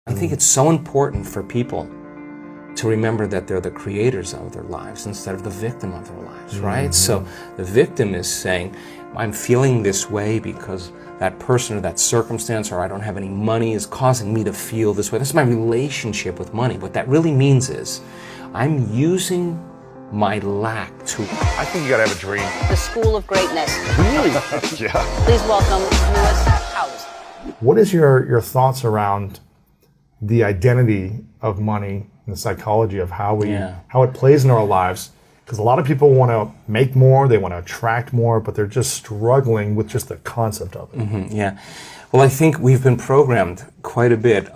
I think it's so important for people to remember that they're the creators of their lives instead of the victim of their lives, right? So the victim is saying, I'm feeling this way because that person or that circumstance, or I don't have any money, is causing me to feel this way. This is my relationship with money. What that really means is I'm using my lack to... I think you gotta have a dream. The School of Greatness. Really? Yeah. Please welcome Lewis Howes. What is your thoughts around the identity of money and the psychology of how it plays in our lives? Because a lot of people want to make more, they want to attract more, but they're just struggling with just the concept of it. Yeah. Well, I think we've been programmed quite a bit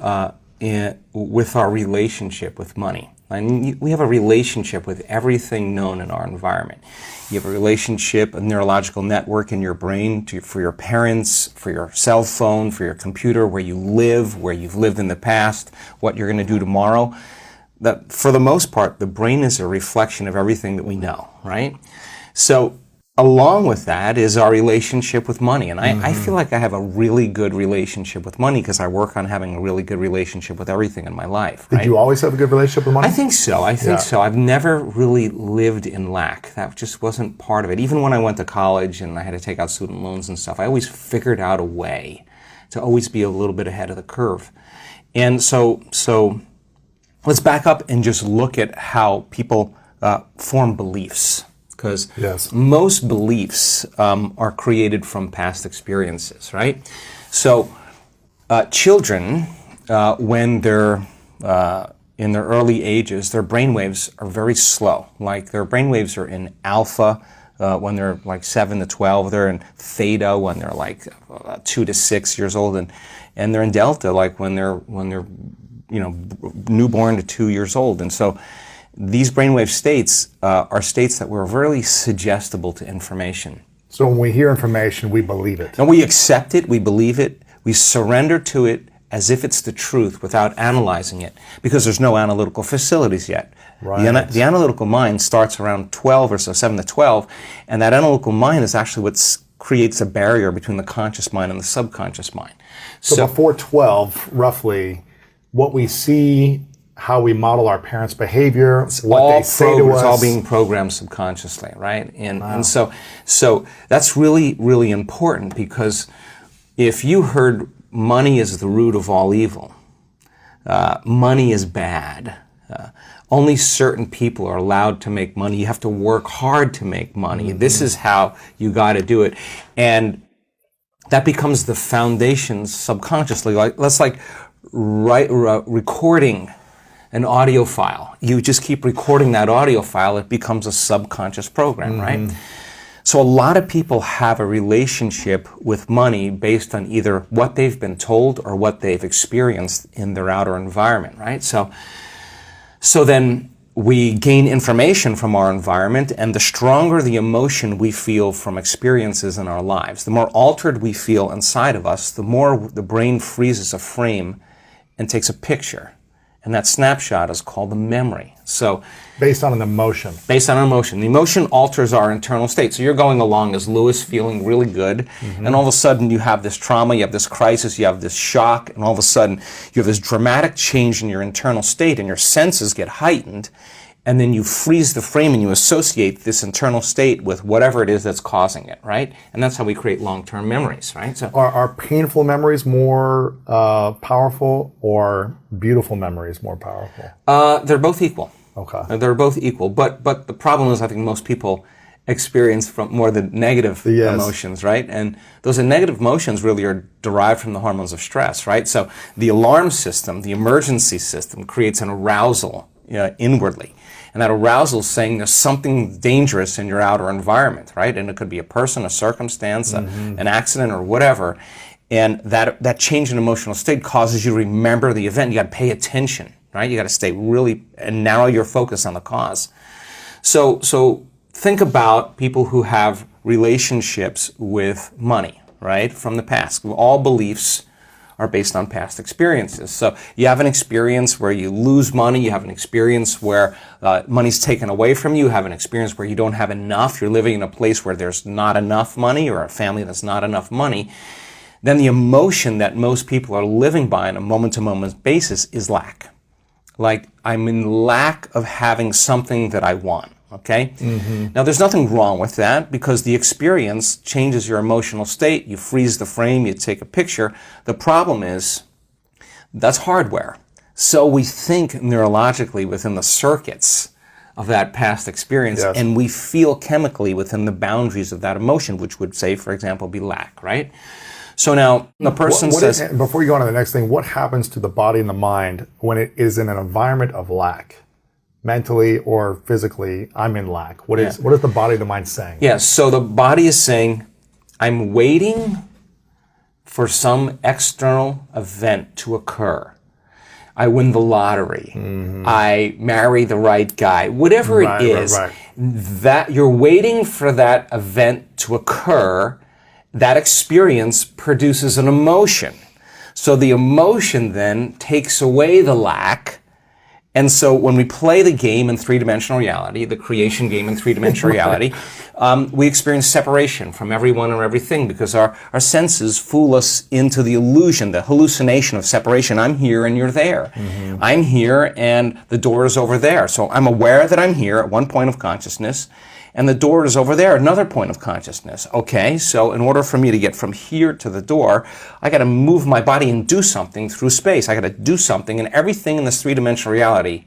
with our relationship with money. I mean, we have a relationship with everything known in our environment. You have a relationship, a neurological network in your brain for your parents, for your cell phone, for your computer, where you live, where you've lived in the past, what you're going to do tomorrow. That, for the most part, the brain is a reflection of everything that we know, right? So along with that is our relationship with money. And I feel like I have a really good relationship with money because I work on having a really good relationship with everything in my life. Did you always have a good relationship with money? I think so. I think so. I've never really lived in lack. That just wasn't part of it. Even when I went to college and I had to take out student loans and stuff, I always figured out a way to always be a little bit ahead of the curve. And so let's back up and just look at how people form beliefs. Because most beliefs are created from past experiences, right? So children, when they're in their early ages, their brainwaves are very slow. Like their brainwaves are in alpha when they're like 7 to 12. They're in theta when they're like 2 to 6 years old, and they're in delta like when they're newborn to 2 years old. And so these brainwave states are states that were really suggestible to information. So when we hear information, we believe it. And we accept it, we believe it, we surrender to it as if it's the truth without analyzing it, because there's no analytical facilities yet. Right. The analytical mind starts around 12 or so, 7 to 12, and that analytical mind is actually what creates a barrier between the conscious mind and the subconscious mind. So before 12, roughly, what we see, how we model our parents' behavior, what they say to us. It's all being programmed subconsciously, right? And so that's really, really important, because if you heard money is the root of all evil, money is bad, only certain people are allowed to make money, you have to work hard to make money, this is how you got to do it, and that becomes the foundation subconsciously. Recording an audio file. You just keep recording that audio file, it becomes a subconscious program, right? So a lot of people have a relationship with money based on either what they've been told or what they've experienced in their outer environment, right? So then we gain information from our environment, and the stronger the emotion we feel from experiences in our lives, the more altered we feel inside of us, the more the brain freezes a frame and takes a picture. And that snapshot is called the memory. So, based on an emotion. Based on an emotion. The emotion alters our internal state. So you're going along as Lewis, feeling really good, and all of a sudden you have this trauma, you have this crisis, you have this shock, and all of a sudden you have this dramatic change in your internal state, and your senses get heightened, and then you freeze the frame and you associate this internal state with whatever it is that's causing it, right? And that's how we create long-term memories, right? So Are painful memories more powerful, or beautiful memories more powerful? they're both equal. Okay. They're both equal, but the problem is I think most people experience from more the negative emotions, right? And those negative emotions really are derived from the hormones of stress, right? So the alarm system, the emergency system, creates an arousal inwardly. And that arousal is saying there's something dangerous in your outer environment, right? And it could be a person, a circumstance, an accident, or whatever. And that change in emotional state causes you to remember the event. You got to pay attention, right? You got to stay really and narrow your focus on the cause. So think about people who have relationships with money, right, from the past. All beliefs are based on past experiences. So you have an experience where you lose money, you have an experience where money's taken away from you, you have an experience where you don't have enough, you're living in a place where there's not enough money, or a family that's not enough money. then the emotion that most people are living by on a moment-to-moment basis is lack. Like, I'm in lack of having something that I want, okay? Now, there's nothing wrong with that because the experience changes your emotional state. You freeze the frame, you take a picture. The problem is, that's hardware. So we think neurologically within the circuits of that past experience, Yes. and we feel chemically within the boundaries of that emotion, which would say, for example, be lack, right? So now the person says... before you go on to the next thing, what happens to the body and the mind when it is in an environment of lack? Mentally or physically, I'm in lack. What is the body and the mind saying? Yeah, so the body is saying, I'm waiting for some external event to occur. I win the lottery. I marry the right guy. Whatever it is, that you're waiting for that event to occur. That experience produces an emotion. So the emotion then takes away the lack. And so when we play the game in three-dimensional reality, the creation game in three-dimensional reality, we experience separation from everyone or everything because our senses fool us into the illusion, the hallucination of separation. I'm here and you're there. I'm here and the door is over there. So I'm aware that I'm here at one point of consciousness and the door is over there, another point of consciousness. Okay, so in order for me to get from here to the door, I got to move my body and do something through space. I got to do something, and everything in this three-dimensional reality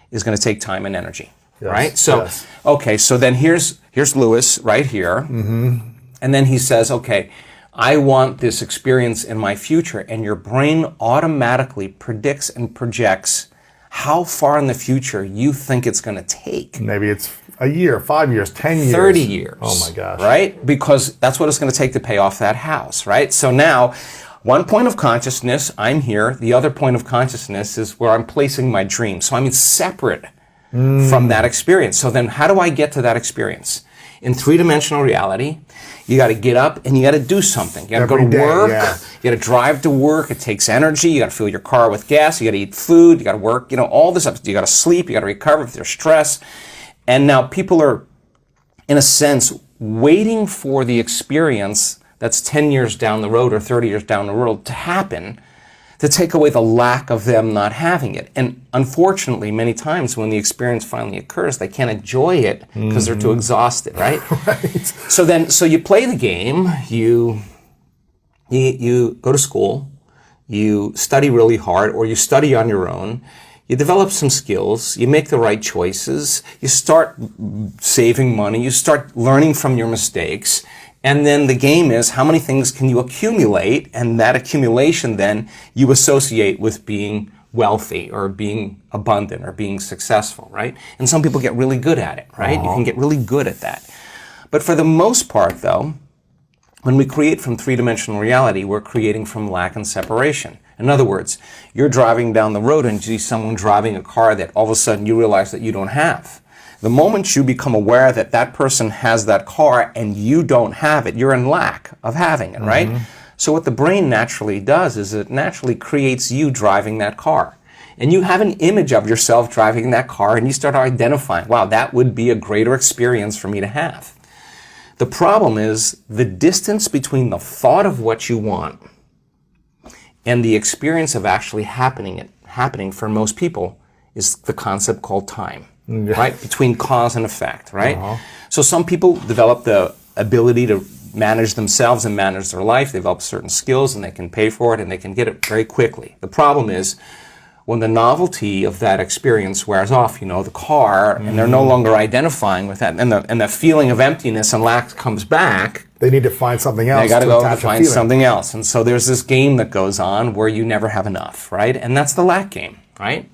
is going to take time and energy, right? So, okay, so then here's Lewis right here, and then he says, okay, I want this experience in my future, and your brain automatically predicts and projects how far in the future you think it's going to take. Maybe it's a year, 5 years, 10 years. 30 years. Oh my gosh. Right? Because that's what it's going to take to pay off that house, right? So now, one point of consciousness, I'm here. The other point of consciousness is where I'm placing my dream. So I'm separate from that experience. So then how do I get to that experience? In three-dimensional reality, you got to get up and you got to do something. You got to go to work. You got to drive to work. It takes energy. You got to fill your car with gas. You got to eat food. You got to work. You know, all this stuff. You got to sleep. You got to recover if there's stress. And now people are, in a sense, waiting for the experience that's 10 years down the road or 30 years down the road to happen to take away the lack of them not having it. And unfortunately, many times when the experience finally occurs, they can't enjoy it because they're too exhausted, right? So you play the game, you go to school, you study really hard, or you study on your own, you develop some skills, you make the right choices, you start saving money, you start learning from your mistakes, and then the game is how many things can you accumulate, and that accumulation then you associate with being wealthy or being abundant or being successful, right? And some people get really good at it, right? You can get really good at that. But for the most part, though, when we create from three-dimensional reality, we're creating from lack and separation. In other words, you're driving down the road and you see someone driving a car that all of a sudden you realize that you don't have. The moment you become aware that that person has that car and you don't have it, you're in lack of having it, right? So what the brain naturally does is it naturally creates you driving that car. And you have an image of yourself driving that car and you start identifying, wow, that would be a greater experience for me to have. The problem is the distance between the thought of what you want and the experience of actually happening for most people is the concept called time, right? Between cause and effect, right? So some people develop the ability to manage themselves and manage their life. They develop certain skills and they can pay for it and they can get it very quickly. The problem is when the novelty of that experience wears off, you know, the car, and they're no longer identifying with that, and the feeling of emptiness and lack comes back. They need to find something else. They got to go and find something else. And so there's this game that goes on where you never have enough, right? And that's the lack game, right?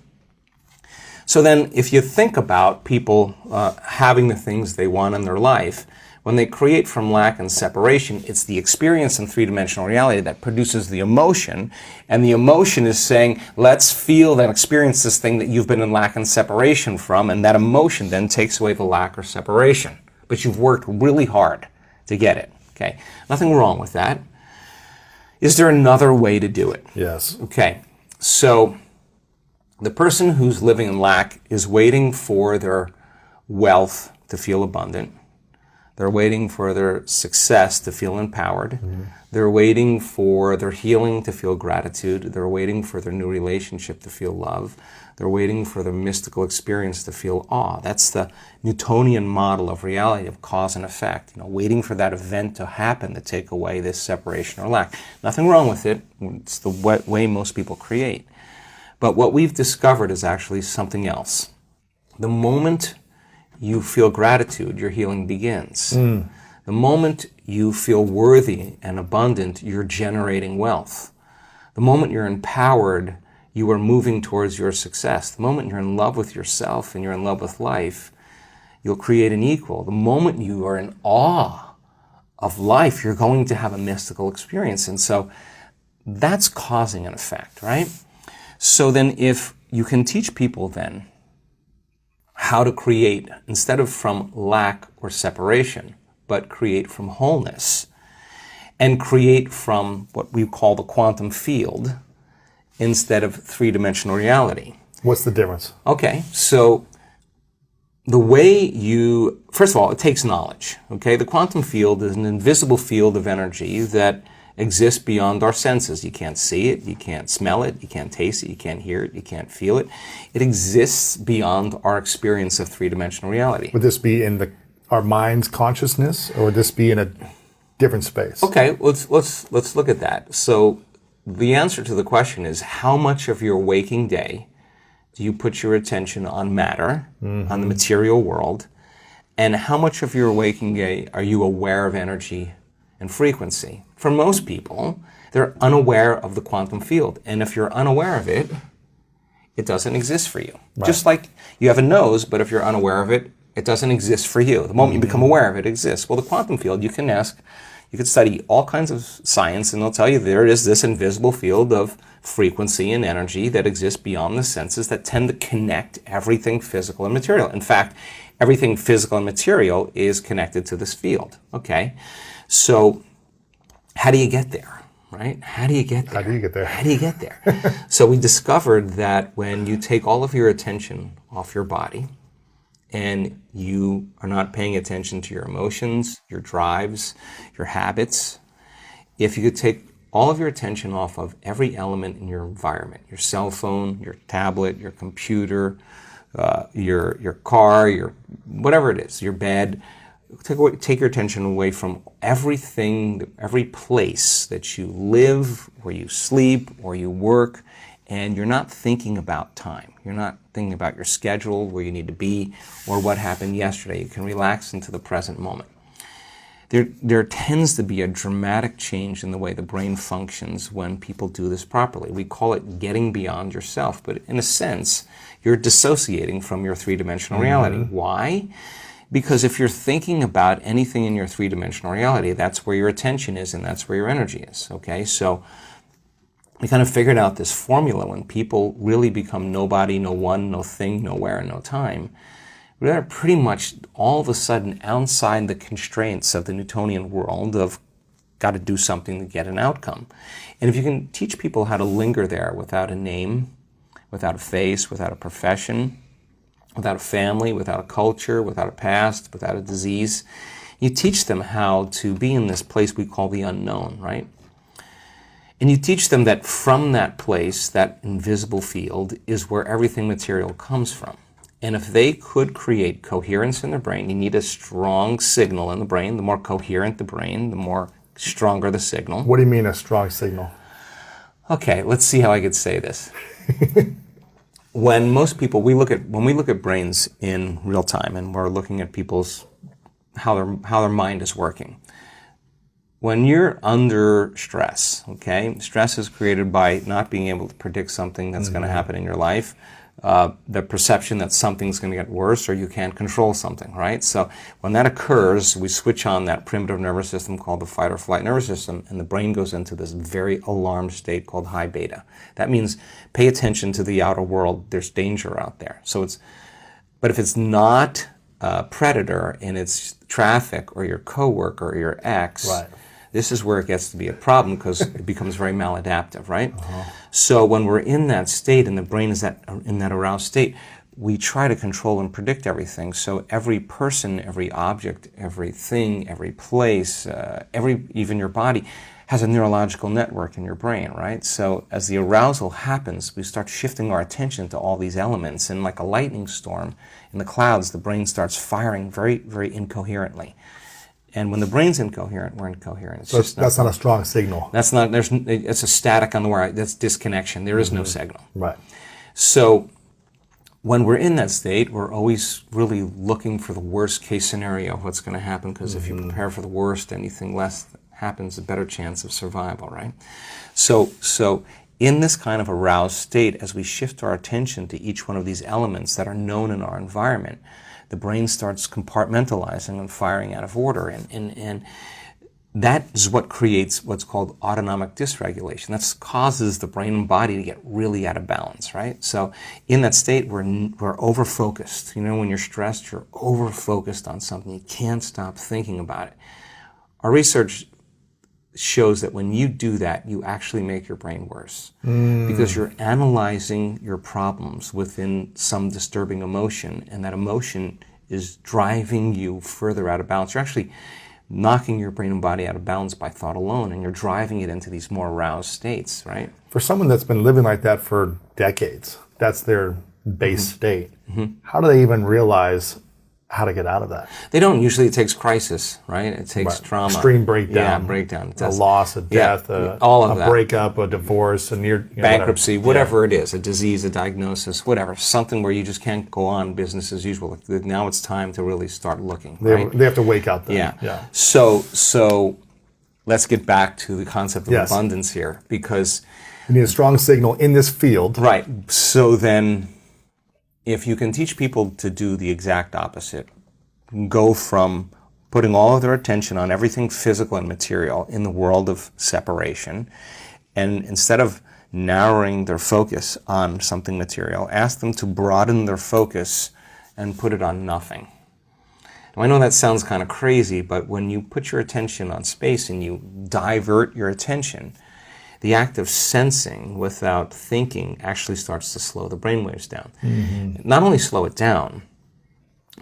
So then if you think about people having the things they want in their life, when they create from lack and separation, it's the experience in three-dimensional reality that produces the emotion, and the emotion is saying, let's feel and experience this thing that you've been in lack and separation from, and that emotion then takes away the lack or separation. But you've worked really hard to get it, okay? Nothing wrong with that. Is there another way to do it? Yes. Okay, so the person who's living in lack is waiting for their wealth to feel abundant. They're waiting for their success to feel empowered. They're waiting for their healing to feel gratitude. They're waiting for their new relationship to feel love. They're waiting for their mystical experience to feel awe. That's the Newtonian model of reality, of cause and effect. Waiting for that event to happen to take away this separation or lack. Nothing wrong with it. It's the way most people create. But what we've discovered is actually something else. The moment you feel gratitude, your healing begins. The moment you feel worthy and abundant, you're generating wealth. The moment you're empowered, you are moving towards your success. The moment you're in love with yourself and you're in love with life, you'll create an equal. The moment you are in awe of life, you're going to have a mystical experience. And so that's causing an effect, right? So then if you can teach people then how to create, instead of from lack or separation, but create from wholeness, and create from what we call the quantum field instead of three-dimensional reality. What's the difference? Okay, so the way first of all, it takes knowledge, okay? The quantum field is an invisible field of energy that exists beyond our senses. You can't see it, you can't smell it, you can't taste it, you can't hear it, you can't feel it. It exists beyond our experience of three-dimensional reality. Would this be in our mind's consciousness, or would this be in a different space? Okay, let's look at that. So the answer to the question is, how much of your waking day do you put your attention on matter, on the material world, and how much of your waking day are you aware of energy and frequency? For most people, they're unaware of the quantum field. And if you're unaware of it, it doesn't exist for you. Right. Just like you have a nose, but if you're unaware of it, it doesn't exist for you. The moment you become aware of it, it exists. Well, the quantum field, you could study all kinds of science, and they'll tell you there is this invisible field of frequency and energy that exists beyond the senses that tend to connect everything physical and material. In fact, everything physical and material is connected to this field. Okay? So how do you get there, right? How do you get there? How do you get there? How do you get there? So we discovered that when you take all of your attention off your body and you are not paying attention to your emotions, your drives, your habits, if you could take all of your attention off of every element in your environment, your cell phone, your tablet, your computer, your car, your whatever it is, your bed, take your attention away from everything, every place that you live, where you sleep, or you work, and you're not thinking about time. You're not thinking about your schedule, where you need to be, or what happened yesterday. You can relax into the present moment. There tends to be a dramatic change in the way the brain functions when people do this properly. We call it getting beyond yourself, but in a sense, you're dissociating from your three-dimensional reality. Why? Because if you're thinking about anything in your three-dimensional reality, that's where your attention is and that's where your energy is, okay? So we kind of figured out this formula when people really become nobody, no one, no thing, nowhere, and no time. They're pretty much all of a sudden outside the constraints of the Newtonian world of got to do something to get an outcome. And if you can teach people how to linger there without a name, without a face, without a profession, without a family, without a culture, without a past, without a disease, you teach them how to be in this place we call the unknown, right? And you teach them that from that place, that invisible field, is where everything material comes from. And if they could create coherence in their brain, you need a strong signal in the brain. The more coherent the brain, the more stronger the signal. What do you mean a strong signal? Okay, let's see how I could say this. When most people, when we look at brains in real time, and we're looking at people's how their mind is working. When you're under stress, okay, stress is created by not being able to predict something that's going to happen in your life. The perception that something's going to get worse or you can't control something, right? So when that occurs, we switch on that primitive nervous system called the fight or flight nervous system, and the brain goes into this very alarmed state called high beta. That means pay attention to the outer world. There's danger out there. But if it's not a predator and it's traffic or your coworker or your ex, right, this is where it gets to be a problem because it becomes very maladaptive, right? So when we're in that state and the brain is in that aroused state, we try to control and predict everything. So every person, every object, everything, every place, even your body has a neurological network in your brain, right? So as the arousal happens, we start shifting our attention to all these elements, and like a lightning storm in the clouds, the brain starts firing very, very incoherently. And when the brain's incoherent, we're incoherent. So that's not a strong signal. It's a static on the wire. That's disconnection. There is no signal. Right. So when we're in that state, we're always really looking for the worst case scenario of what's going to happen, because if you prepare for the worst, anything less happens, a better chance of survival, right? So in this kind of aroused state, as we shift our attention to each one of these elements that are known in our environment, the brain starts compartmentalizing and firing out of order. And that is what creates what's called autonomic dysregulation. That causes the brain and body to get really out of balance, right? So in that state, we're over-focused. You know, when you're stressed, you're over-focused on something. You can't stop thinking about it. Our research shows that when you do that, you actually make your brain worse, because you're analyzing your problems within some disturbing emotion, and that emotion is driving you further out of balance. You're actually knocking your brain and body out of balance by thought alone, and you're driving it into these more aroused states, right? For someone that's been living like that for decades, that's their base state. How do they even realize how to get out of that? They don't. Usually it takes crisis, right? It takes trauma. Extreme breakdown. Yeah, breakdown. A loss, a death, all of a that. Breakup, a divorce, a near bankruptcy, whatever it is, a disease, a diagnosis, whatever, something where you just can't go on business as usual. Now it's time to really start looking, right? They have to wake up then. Yeah. So let's get back to the concept of abundance here, because you need a strong signal in this field. Right. So then, if you can teach people to do the exact opposite, go from putting all of their attention on everything physical and material in the world of separation, and instead of narrowing their focus on something material, ask them to broaden their focus and put it on nothing. Now, I know that sounds kind of crazy, but when you put your attention on space and you divert your attention, the act of sensing without thinking actually starts to slow the brainwaves down. Not only slow it down,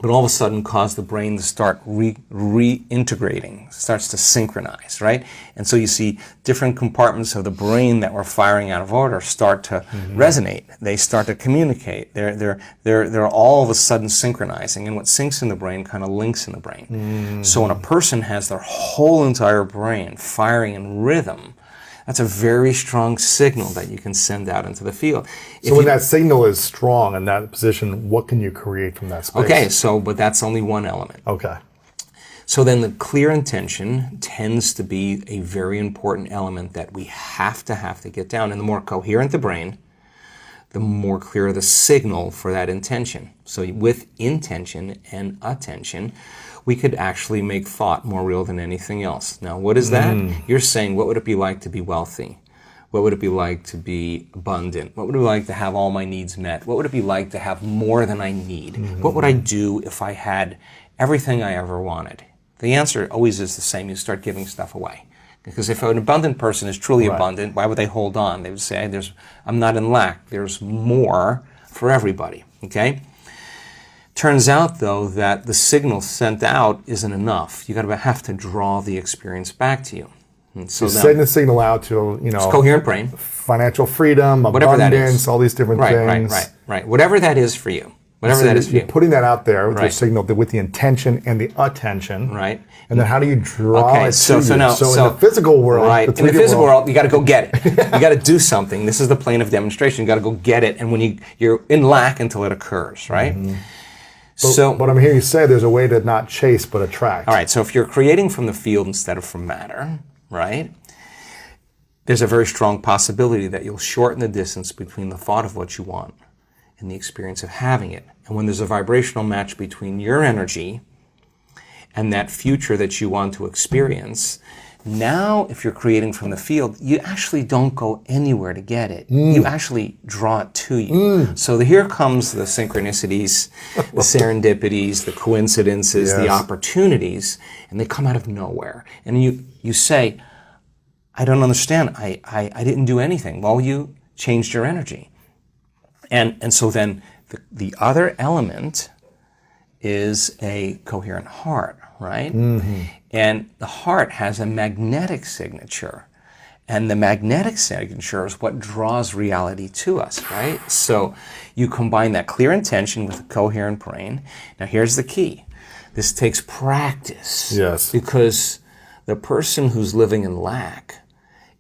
but all of a sudden cause the brain to start reintegrating, starts to synchronize, right? And so you see different compartments of the brain that were firing out of order start to resonate. They start to communicate. They're all of a sudden synchronizing, and what syncs in the brain kind of links in the brain. So when a person has their whole entire brain firing in rhythm, that's a very strong signal that you can send out into the field. So when that signal is strong in that position, what can you create from that space? Okay, but that's only one element. Okay. So then the clear intention tends to be a very important element that we have to get down. And the more coherent the brain, the more clear the signal for that intention. So with intention and attention, we could actually make thought more real than anything else. Now, what is that? You're saying, what would it be like to be wealthy? What would it be like to be abundant? What would it be like to have all my needs met? What would it be like to have more than I need? What would I do if I had everything I ever wanted? The answer always is the same. You start giving stuff away. Because if an abundant person is truly abundant, why would they hold on? They would say, I'm not in lack. There's more for everybody. Okay? Turns out, though, that the signal sent out isn't enough. You have to draw the experience back to you. And so you're sending the signal out to, it's coherent brain, financial freedom, whatever abundance, all these different things. Right. Whatever that is for you. Whatever that is for you. You're putting that out there with your signal, with the intention and the attention. Right. And then how do you draw it to you? So in the physical world, in the physical world, you got to go get it. You got to do something. This is the plane of demonstration. You got to go get it, and when you're in lack until it occurs, right? But I'm hearing you say there's a way to not chase but attract. All right, so if you're creating from the field instead of from matter, right, there's a very strong possibility that you'll shorten the distance between the thought of what you want and the experience of having it. And when there's a vibrational match between your energy and that future that you want to experience, now if you're creating from the field, you actually don't go anywhere to get it. You actually draw it to you. So here comes the synchronicities, the serendipities, the coincidences, the opportunities, and they come out of nowhere. And you say, I don't understand. I didn't do anything. Well, you changed your energy. And so then the other element is a coherent heart, right? And the heart has a magnetic signature. And the magnetic signature is what draws reality to us, right? So you combine that clear intention with a coherent brain. Now here's the key. This takes practice. Yes. Because the person who's living in lack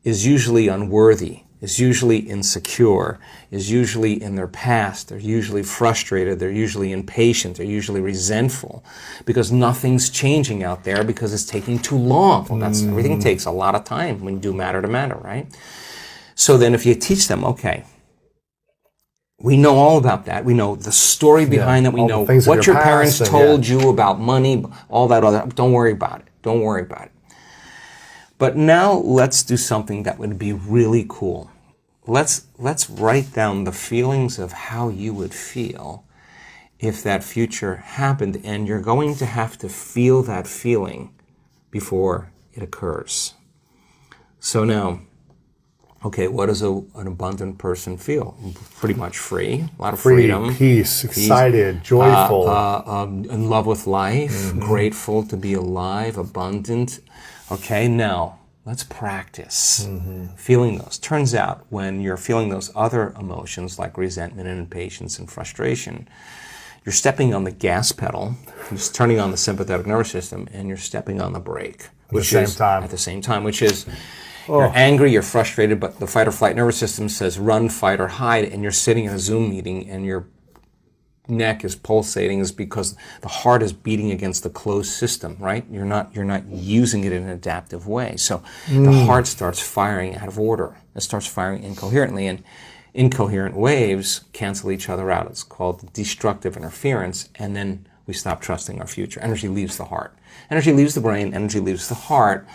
is usually unworthy, is usually insecure, is usually in their past, they're usually frustrated, they're usually impatient, they're usually resentful because nothing's changing out there because it's taking too long. Well, everything takes a lot of time when you do matter to matter, right? So then if you teach them, okay, we know all about that. We know the story behind that. We know what your parents told you about money, all that other. Don't worry about it. Don't worry about it. But now let's do something that would be really cool. Let's write down the feelings of how you would feel if that future happened, and you're going to have to feel that feeling before it occurs. So now, okay, what does an abundant person feel? Pretty much free, a lot of freedom. Peace, excited, joyful. In love with life, grateful to be alive, abundant. Okay, now let's practice feeling those. Turns out when you're feeling those other emotions like resentment and impatience and frustration, you're stepping on the gas pedal, you're turning on the sympathetic nervous system, and you're stepping on the brake. At the same time, which is you're angry, you're frustrated, but the fight or flight nervous system says run, fight, or hide, and you're sitting in a Zoom meeting and your neck is pulsating is because the heart is beating against the closed system, right? You're not using it in an adaptive way. So the heart starts firing out of order. It starts firing incoherently, and incoherent waves cancel each other out. It's called destructive interference, and then we stop trusting our future. Energy leaves the heart. Energy leaves the brain, energy leaves the heart,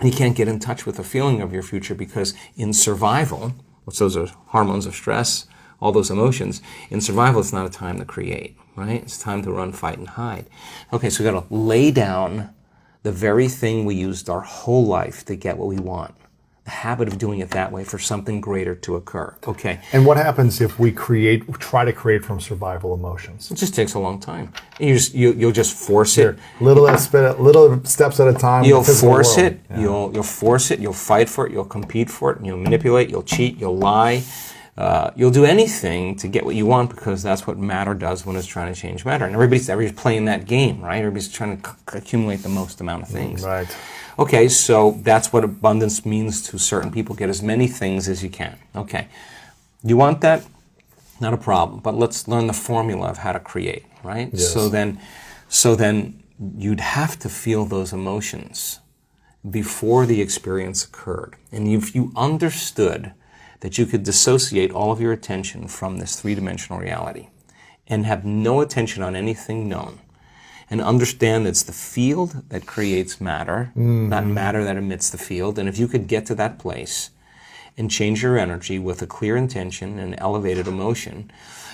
and you can't get in touch with the feeling of your future because in survival, which those are hormones of stress, all those emotions, in survival it's not a time to create, right? It's time to run, fight, and hide. Okay, so we've got to lay down the very thing we used our whole life to get what we want. The habit of doing it that way for something greater to occur. Okay. And what happens if we try to create from survival emotions? It just takes a long time. You'll just force it. Little steps at a time. You'll force it. Yeah. You'll force it. You'll fight for it. You'll compete for it. You'll manipulate. You'll cheat. You'll lie. You'll do anything to get what you want because that's what matter does when it's trying to change matter. And everybody's playing that game, right? Everybody's trying to accumulate the most amount of things. Right. Okay, so that's what abundance means to certain people. Get as many things as you can. Okay. You want that? Not a problem. But let's learn the formula of how to create, right? Yes. So then you'd have to feel those emotions before the experience occurred. And if you understood that you could dissociate all of your attention from this three-dimensional reality and have no attention on anything known, and understand that it's the field that creates matter, not matter that emits the field. And if you could get to that place and change your energy with a clear intention and elevated emotion,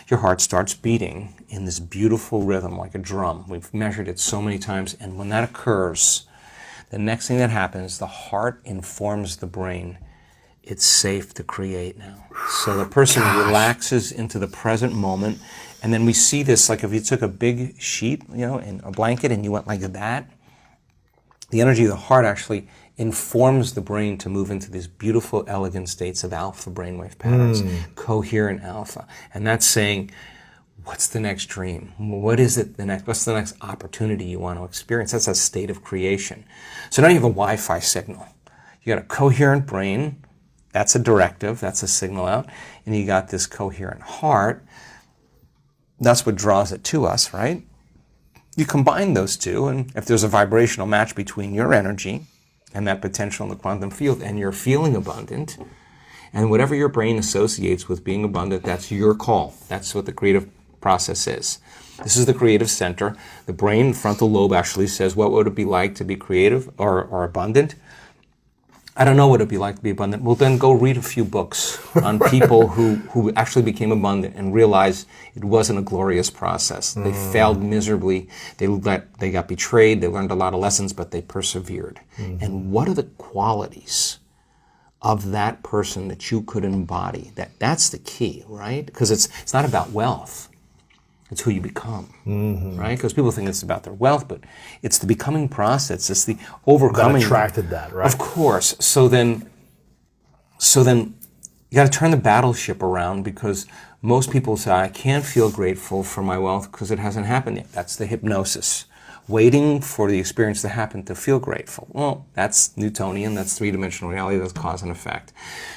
your heart starts beating in this beautiful rhythm like a drum. We've measured it so many times. And when that occurs, the next thing that happens, the heart informs the brain, it's safe to create now. So the person relaxes into the present moment. And then we see this, like if you took a big sheet, and a blanket, and you went like that, the energy of the heart actually informs the brain to move into these beautiful, elegant states of alpha brainwave patterns, coherent alpha. And that's saying, what's the next dream? What's the next opportunity you want to experience? That's a state of creation. So now you have a Wi-Fi signal. You got a coherent brain, that's a directive, that's a signal out, and you got this coherent heart. That's what draws it to us, right? You combine those two, and if there's a vibrational match between your energy and that potential in the quantum field, and you're feeling abundant, and whatever your brain associates with being abundant, that's your call. That's what the creative process is. This is the creative center. The brain, frontal lobe, actually says, what would it be like to be creative or abundant? I don't know what it'd be like to be abundant. Well, then go read a few books on people who actually became abundant and realized it wasn't a glorious process. They failed miserably. They got betrayed. They learned a lot of lessons, but they persevered. And what are the qualities of that person that you could embody. That's the key, right? Because it's not about wealth. It's who you become, right? Because people think it's about their wealth, but it's the becoming process. It's the overcoming. That attracted that, right? Of course. So then you got to turn the battleship around, because most people say, I can't feel grateful for my wealth because it hasn't happened yet. That's the hypnosis. Waiting for the experience to happen to feel grateful. Well, that's Newtonian, that's three-dimensional reality, that's cause and effect.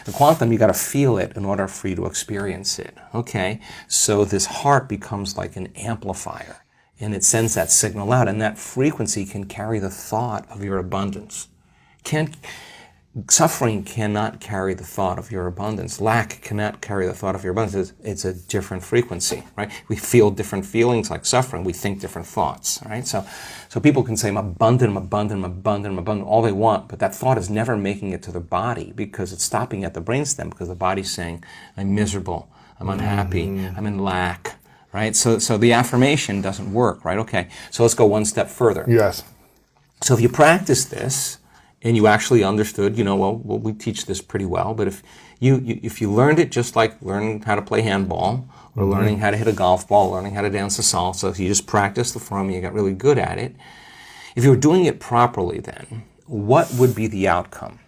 The quantum, you got to feel it in order for you to experience it. Okay, so this heart becomes like an amplifier, and it sends that signal out, and that frequency can carry the thought of your abundance. Suffering cannot carry the thought of your abundance. Lack cannot carry the thought of your abundance. It's a different frequency, right? We feel different feelings like suffering. We think different thoughts, right? So people can say, I'm abundant all they want, but that thought is never making it to their body, because it's stopping at the brainstem, because the body's saying, I'm miserable, I'm unhappy, I'm in lack, right? So the affirmation doesn't work, right? Okay, so let's go one step further. Yes. So if you practice this, and you actually understood, well, we teach this pretty well, but if you learned it just like learning how to play handball, or learning how to hit a golf ball, learning how to dance a salsa, if you just practiced the form and you got really good at it, if you were doing it properly then, what would be the outcome?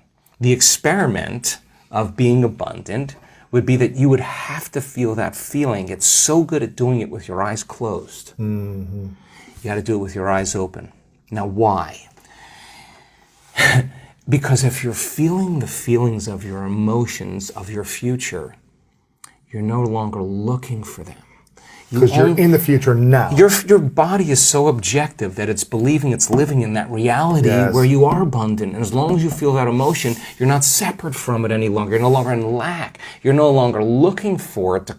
The experiment of being abundant would be that you would have to feel that feeling. It's so good at doing it with your eyes closed. You got to do it with your eyes open. Now, why? Because if you're feeling the feelings of your emotions, of your future, you're no longer looking for them. Because you're in the future now. Your body is so objective that it's believing it's living in that reality where you are abundant. And as long as you feel that emotion, you're not separate from it any longer. You're no longer in lack. You're no longer looking for it to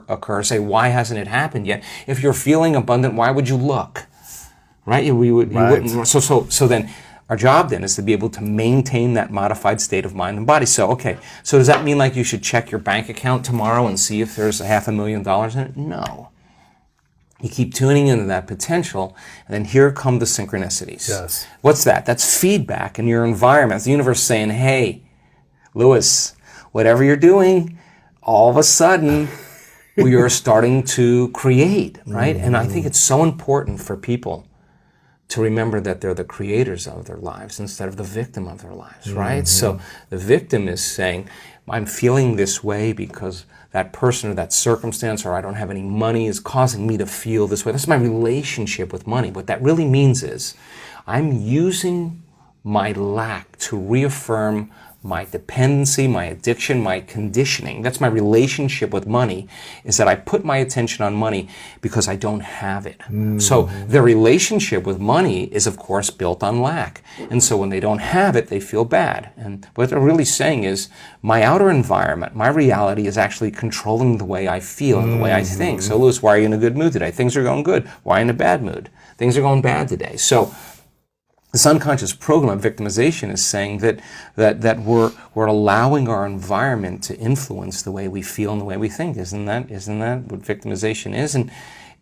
occur. Say, why hasn't it happened yet? If you're feeling abundant, why would you look? Right? You wouldn't. So then, our job then is to be able to maintain that modified state of mind and body. So does that mean like you should check your bank account tomorrow and see if there's $500,000 in it? No. You keep tuning into that potential, and then here come the synchronicities. Yes. What's that? That's feedback in your environment. It's the universe saying, hey, Lewis, whatever you're doing, all of a sudden, we are starting to create, right? And I think it's so important for people to remember that they're the creators of their lives instead of the victim of their lives, right? So the victim is saying, I'm feeling this way because that person or that circumstance, or I don't have any money, is causing me to feel this way. That's my relationship with money. What that really means is I'm using my lack to reaffirm my dependency, my addiction, my conditioning. That's my relationship with money, is that I put my attention on money because I don't have it. So their relationship with money is, of course, built on lack. And so when they don't have it, they feel bad. And what they're really saying is, my outer environment, my reality is actually controlling the way I feel and the way I think. So, Lewis, why are you in a good mood today? Things are going good. Why in a bad mood? Things are going bad today. So this unconscious program of victimization is saying that we're allowing our environment to influence the way we feel and the way we think. Isn't that what victimization is?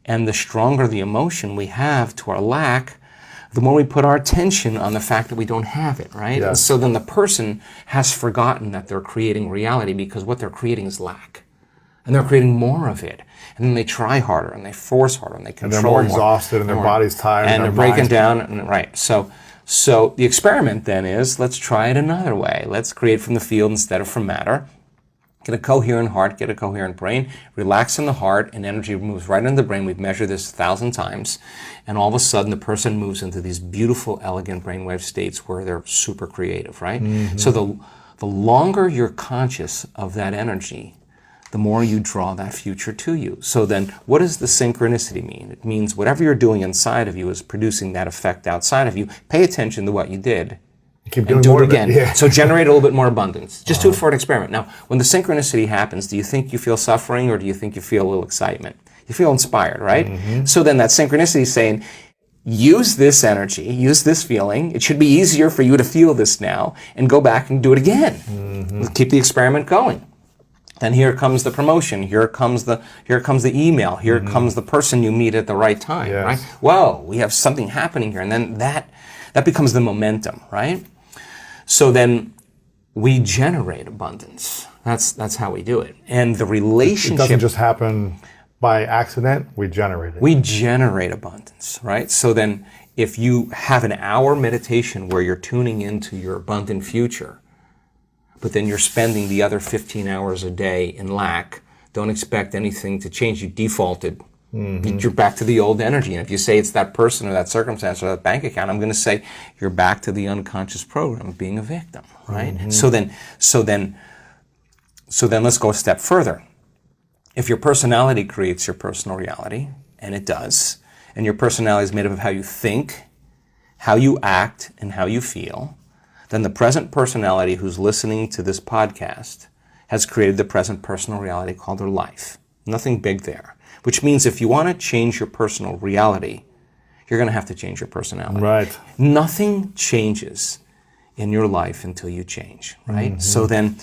And the stronger the emotion we have to our lack, the more we put our attention on the fact that we don't have it, right? Yes. And so then the person has forgotten that they're creating reality, because what they're creating is lack. And they're creating more of it. And then they try harder, and they force harder, and they control more. And they're more exhausted, and their body's tired. And they're breaking down, right. So the experiment then is, let's try it another way. Let's create from the field instead of from matter. Get a coherent heart, get a coherent brain, relax in the heart, and energy moves right into the brain. We've measured this 1,000 times. And all of a sudden, the person moves into these beautiful, elegant brainwave states where they're super creative, right? So the longer you're conscious of that energy, the more you draw that future to you. So then, what does the synchronicity mean? It means whatever you're doing inside of you is producing that effect outside of you. Pay attention to what you did. Keep doing and do more it again. Yeah. So generate a little bit more abundance. Just do it for an experiment. Now, when the synchronicity happens, do you think you feel suffering, or do you think you feel a little excitement? You feel inspired, right? So then that synchronicity is saying, use this energy, use this feeling. It should be easier for you to feel this now, and go back and do it again. Keep the experiment going. Then here comes the promotion. Here comes the email. Here comes the person you meet at the right time. Yes. Right? Whoa, we have something happening here, and then that becomes the momentum, right? So then, we generate abundance. That's how we do it. And the relationship... It doesn't just happen by accident, we generate it. We generate abundance, right? So then if you have an hour meditation where you're tuning into your abundant future, but then you're spending the other 15 hours a day in lack, don't expect anything to change. You defaulted. You're back to the old energy. And if you say it's that person or that circumstance or that bank account, I'm going to say you're back to the unconscious program of being a victim, right? So then let's go a step further. If your personality creates your personal reality, and it does, and your personality is made up of how you think, how you act, and how you feel, then the present personality who's listening to this podcast has created the present personal reality called their life. Nothing big there. Which means if you want to change your personal reality, you're going to have to change your personality. Right. Nothing changes in your life until you change, right? So then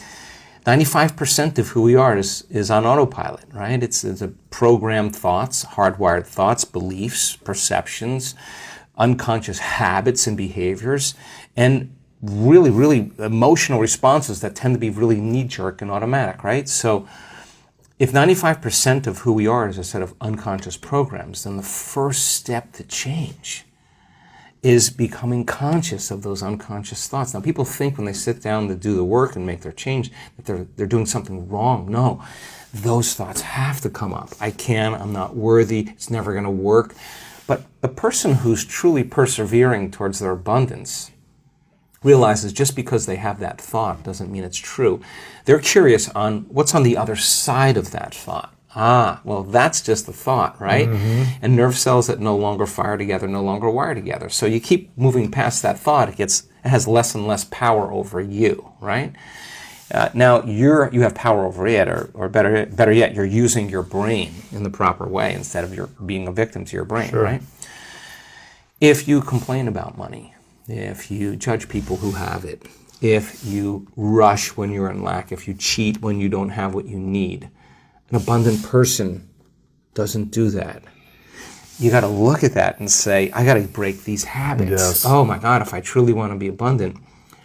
95% of who we are is on autopilot, right? It's a programmed thoughts, hardwired thoughts, beliefs, perceptions, unconscious habits and behaviors, and really, really emotional responses that tend to be really knee-jerk and automatic, right? So if 95% of who we are is a set of unconscious programs, then the first step to change is becoming conscious of those unconscious thoughts. Now, people think when they sit down to do the work and make their change that they're doing something wrong. No, those thoughts have to come up. I'm not worthy, it's never going to work. But the person who's truly persevering towards their abundance realizes just because they have that thought doesn't mean it's true. They're curious on what's on the other side of that thought. Well, that's just the thought, right? And nerve cells that no longer fire together no longer wire together. So you keep moving past that thought, it has less and less power over you, right? Now you have power over it, or better yet, you're using your brain in the proper way instead of being a victim to your brain, right? If you complain about money, if you judge people who have it, if you rush when you're in lack, if you cheat when you don't have what you need, an abundant person doesn't do that. You got to look at that and say, I got to break these habits. Yes. Oh my God, if I truly want to be abundant,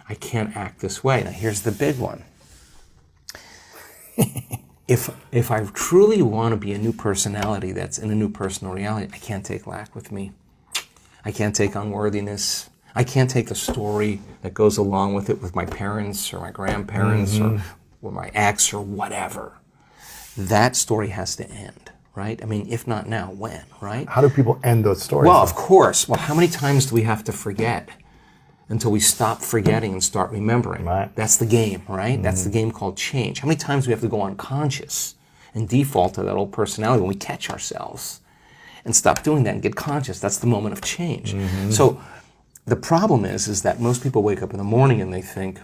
I can't act this way. Now here's the big one. If I truly want to be a new personality that's in a new personal reality, I can't take lack with me. I can't take unworthiness. I can't take the story that goes along with it with my parents or my grandparents or my ex or whatever. That story has to end, right? I mean, if not now, when, right? How do people end those stories? Well, of course. Well, how many times do we have to forget until we stop forgetting and start remembering? Right. That's the game, right? That's the game called change. How many times do we have to go unconscious and default to that old personality when we catch ourselves and stop doing that and get conscious? That's the moment of change. So the problem is that most people wake up in the morning and they think,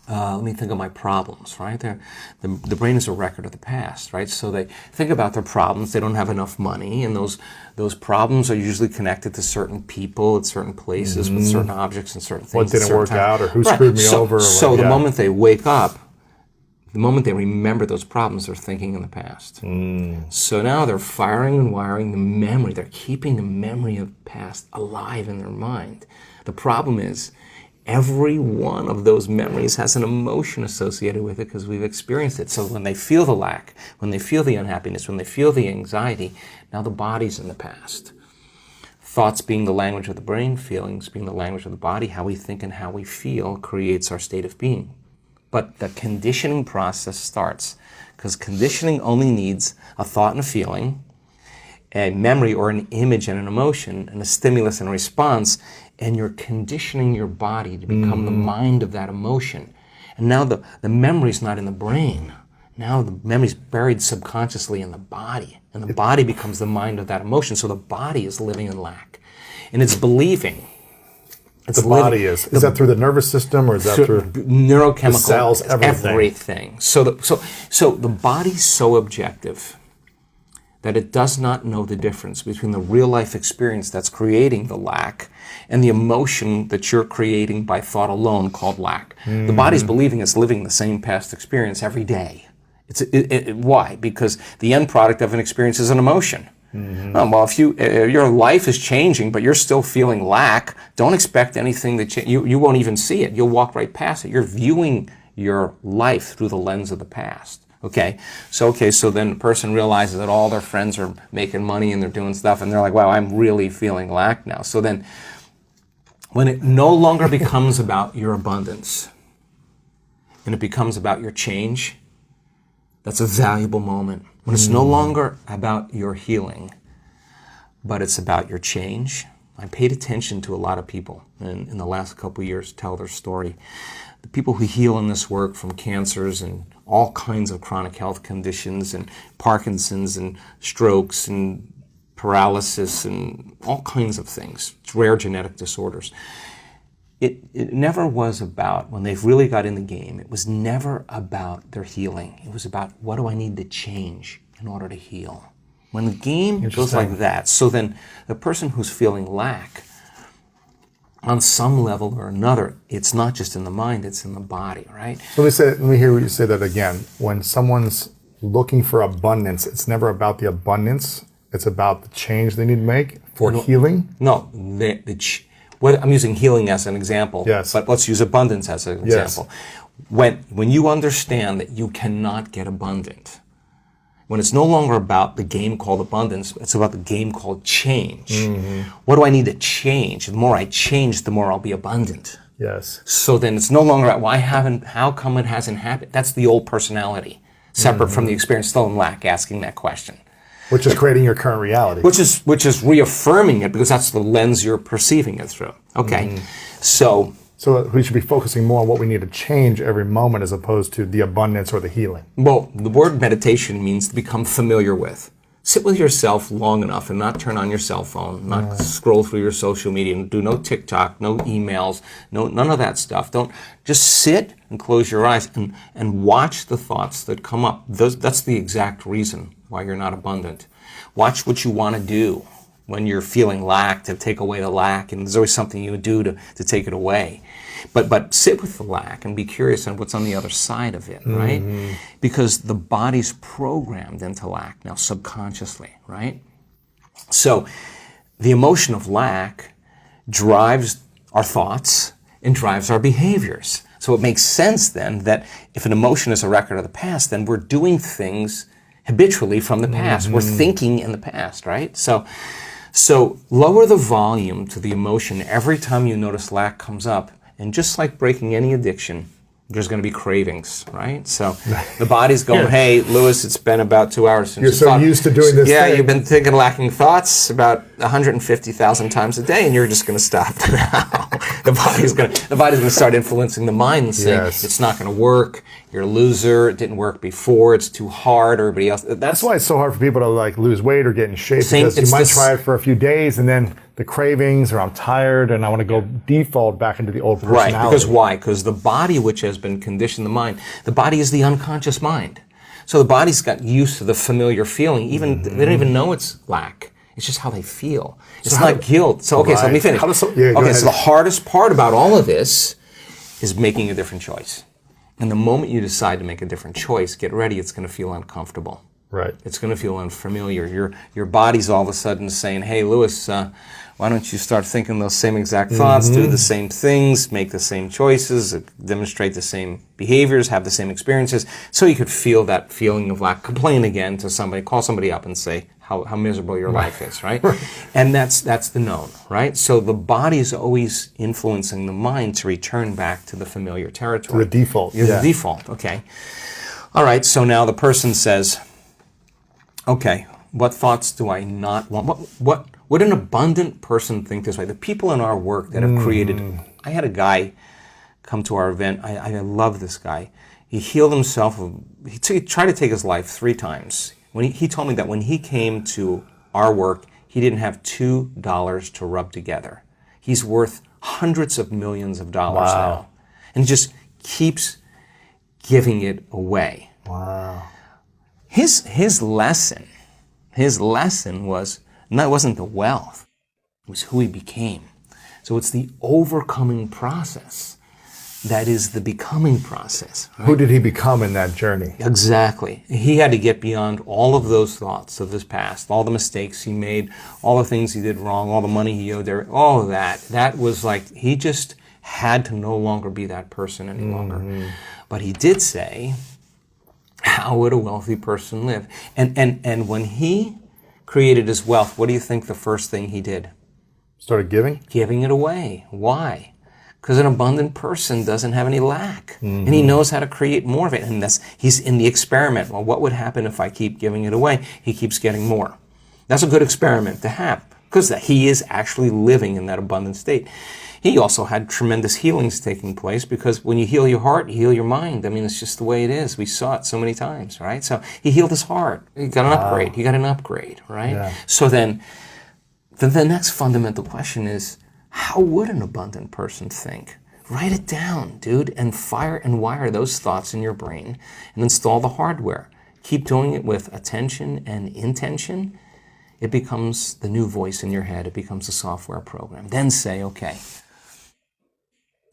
let me think of my problems, right? The brain is a record of the past, right? So they think about their problems. They don't have enough money, and those problems are usually connected to certain people at certain places with certain objects and certain things. What didn't work out, or who Right. screwed me over. Or So what, the moment they wake up, the moment they remember those problems, they're thinking in the past. So now they're firing and wiring the memory. They're keeping the memory of the past alive in their mind. The problem is, every one of those memories has an emotion associated with it because we've experienced it. So when they feel the lack, when they feel the unhappiness, when they feel the anxiety, now the body's in the past. Thoughts being the language of the brain, feelings being the language of the body, how we think and how we feel creates our state of being. But the conditioning process starts because conditioning only needs a thought and a feeling, a memory or an image and an emotion, and a stimulus and a response, and you're conditioning your body to become the mind of that emotion. And now the memory's not in the brain. Now the memory's buried subconsciously in the body, and the body becomes the mind of that emotion. So the body is living in lack, and it's believing. the body is that through the nervous system, or is that through neurochemical the cells, everything? So the body's so objective that it does not know the difference between the real life experience that's creating the lack and the emotion that you're creating by thought alone called lack. The body's believing it's living the same past experience every day. Why? Because the end product of an experience is an emotion. Well, if your life is changing, but you're still feeling lack, don't expect anything that you won't even see it. You'll walk right past it. You're viewing your life through the lens of the past. Okay, so then the person realizes that all their friends are making money and they're doing stuff, and they're like, wow, I'm really feeling lack now. So then, when it no longer becomes about your abundance, and it becomes about your change, that's a valuable moment. When it's no longer about your healing, but it's about your change. I paid attention to a lot of people in the last couple of years tell their story. The people who heal in this work from cancers and all kinds of chronic health conditions and Parkinson's and strokes and paralysis and all kinds of things, rare genetic disorders. It never was about, when they've really got in the game, it was never about their healing. It was about, what do I need to change in order to heal? When the game goes like that, so then the person who's feeling lack, on some level or another, it's not just in the mind, it's in the body, right? So let me hear you say that again. When someone's looking for abundance, it's never about the abundance, it's about the change they need to make for healing? No, I'm using healing as an example, yes. But let's use abundance as an example. When you understand that you cannot get abundant, when it's no longer about the game called abundance, it's about the game called change. What do I need to change? The more I change, the more I'll be abundant. Yes. So then it's no longer about how come it hasn't happened? That's the old personality, separate from the experience, still in lack, asking that question. Which is creating your current reality. Which is reaffirming it, because that's the lens you're perceiving it through. Okay, So we should be focusing more on what we need to change every moment as opposed to the abundance or the healing. Well, the word meditation means to become familiar with. Sit with yourself long enough and not turn on your cell phone, not scroll through your social media, do no TikTok, no emails, none of that stuff. Don't just sit and close your eyes and watch the thoughts that come up. That's the exact reason why you're not abundant. Watch what you want to do when you're feeling lack, to take away the lack, and there's always something you would do to take it away. But sit with the lack and be curious on what's on the other side of it, right? Because the body's programmed into lack now subconsciously, right? So the emotion of lack drives our thoughts and drives our behaviors. So it makes sense then that if an emotion is a record of the past, then we're doing things habitually from the past. We're thinking in the past, right? So lower the volume to the emotion every time you notice lack comes up. And just like breaking any addiction, there's going to be cravings, right? So the body's going, hey, Lewis, it's been about 2 hours since you're so used to doing this thing. You've been thinking lacking thoughts about 150,000 times a day, and you're just going to stop now. The body's going to start influencing the mind and saying, it's not going to work. You're a loser. It didn't work before. It's too hard. Everybody else. That's why it's so hard for people to lose weight or get in shape, because you might try it for a few days and then the cravings, or I'm tired and I want to go default back into the old personality. Right, because why? Because the body, which has been conditioned, the mind, the body is the unconscious mind. So the body's got used to the familiar feeling. Even they don't even know it's lack. It's just how they feel. It's not guilt. So so let me finish. So the hardest part about all of this is making a different choice. And the moment you decide to make a different choice, get ready, it's going to feel uncomfortable. Right. It's going to feel unfamiliar. Your body's all of a sudden saying, hey, Lewis, why don't you start thinking those same exact thoughts, do the same things, make the same choices, demonstrate the same behaviors, have the same experiences, so you could feel that feeling of lack. Complain again to somebody, call somebody up and say how miserable your life is, right? And that's the known, right? So the body is always influencing the mind to return back to the familiar territory. To the default. The default, okay. All right, so now the person says, okay, what thoughts do I not want? What would an abundant person think this way? The people in our work that have created, I had a guy come to our event. I love this guy. He healed himself. He tried to take his life 3 times. When he told me that when he came to our work, he didn't have $2 to rub together. He's worth hundreds of millions of dollars now. And he just keeps giving it away. Wow. His lesson wasn't the wealth, it was who he became. So it's the overcoming process that is the becoming process. Right? Who did he become in that journey? Exactly. He had to get beyond all of those thoughts of his past, all the mistakes he made, all the things he did wrong, all the money he owed there, all of that. That was like, he just had to no longer be that person any longer. But he did say, how would a wealthy person live? And when he created his wealth, what do you think the first thing he did? Started giving? Giving it away. Why? Because an abundant person doesn't have any lack. And he knows how to create more of it. And he's in the experiment. Well, what would happen if I keep giving it away? He keeps getting more. That's a good experiment to have, because he is actually living in that abundant state. He also had tremendous healings taking place, because when you heal your heart, you heal your mind. I mean, it's just the way it is. We saw it so many times, right? So he healed his heart. He got an upgrade. He got an upgrade, right? Yeah. So then the next fundamental question is, how would an abundant person think? Write it down, dude, and fire and wire those thoughts in your brain and install the hardware. Keep doing it with attention and intention. It becomes the new voice in your head. It becomes a software program. Then say, okay,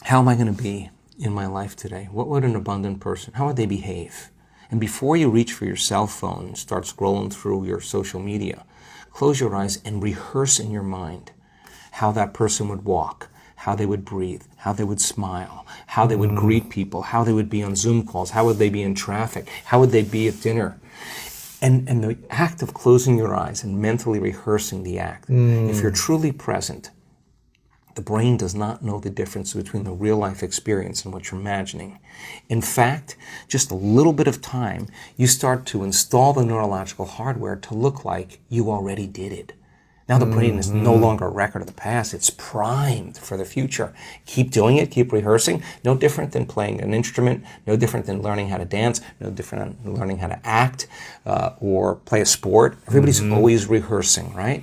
how am I going to be in my life today? What would an abundant person, how would they behave? And before you reach for your cell phone and start scrolling through your social media, close your eyes and rehearse in your mind how that person would walk, how they would breathe, how they would smile, how they would greet people, how they would be on Zoom calls, how would they be in traffic, how would they be at dinner. And the act of closing your eyes and mentally rehearsing the act, if you're truly present, the brain does not know the difference between the real life experience and what you're imagining. In fact, just a little bit of time, you start to install the neurological hardware to look like you already did it. Now the brain is no longer a record of the past. It's primed for the future. Keep doing it. Keep rehearsing. No different than playing an instrument. No different than learning how to dance. No different than learning how to act or play a sport. Everybody's always rehearsing, right?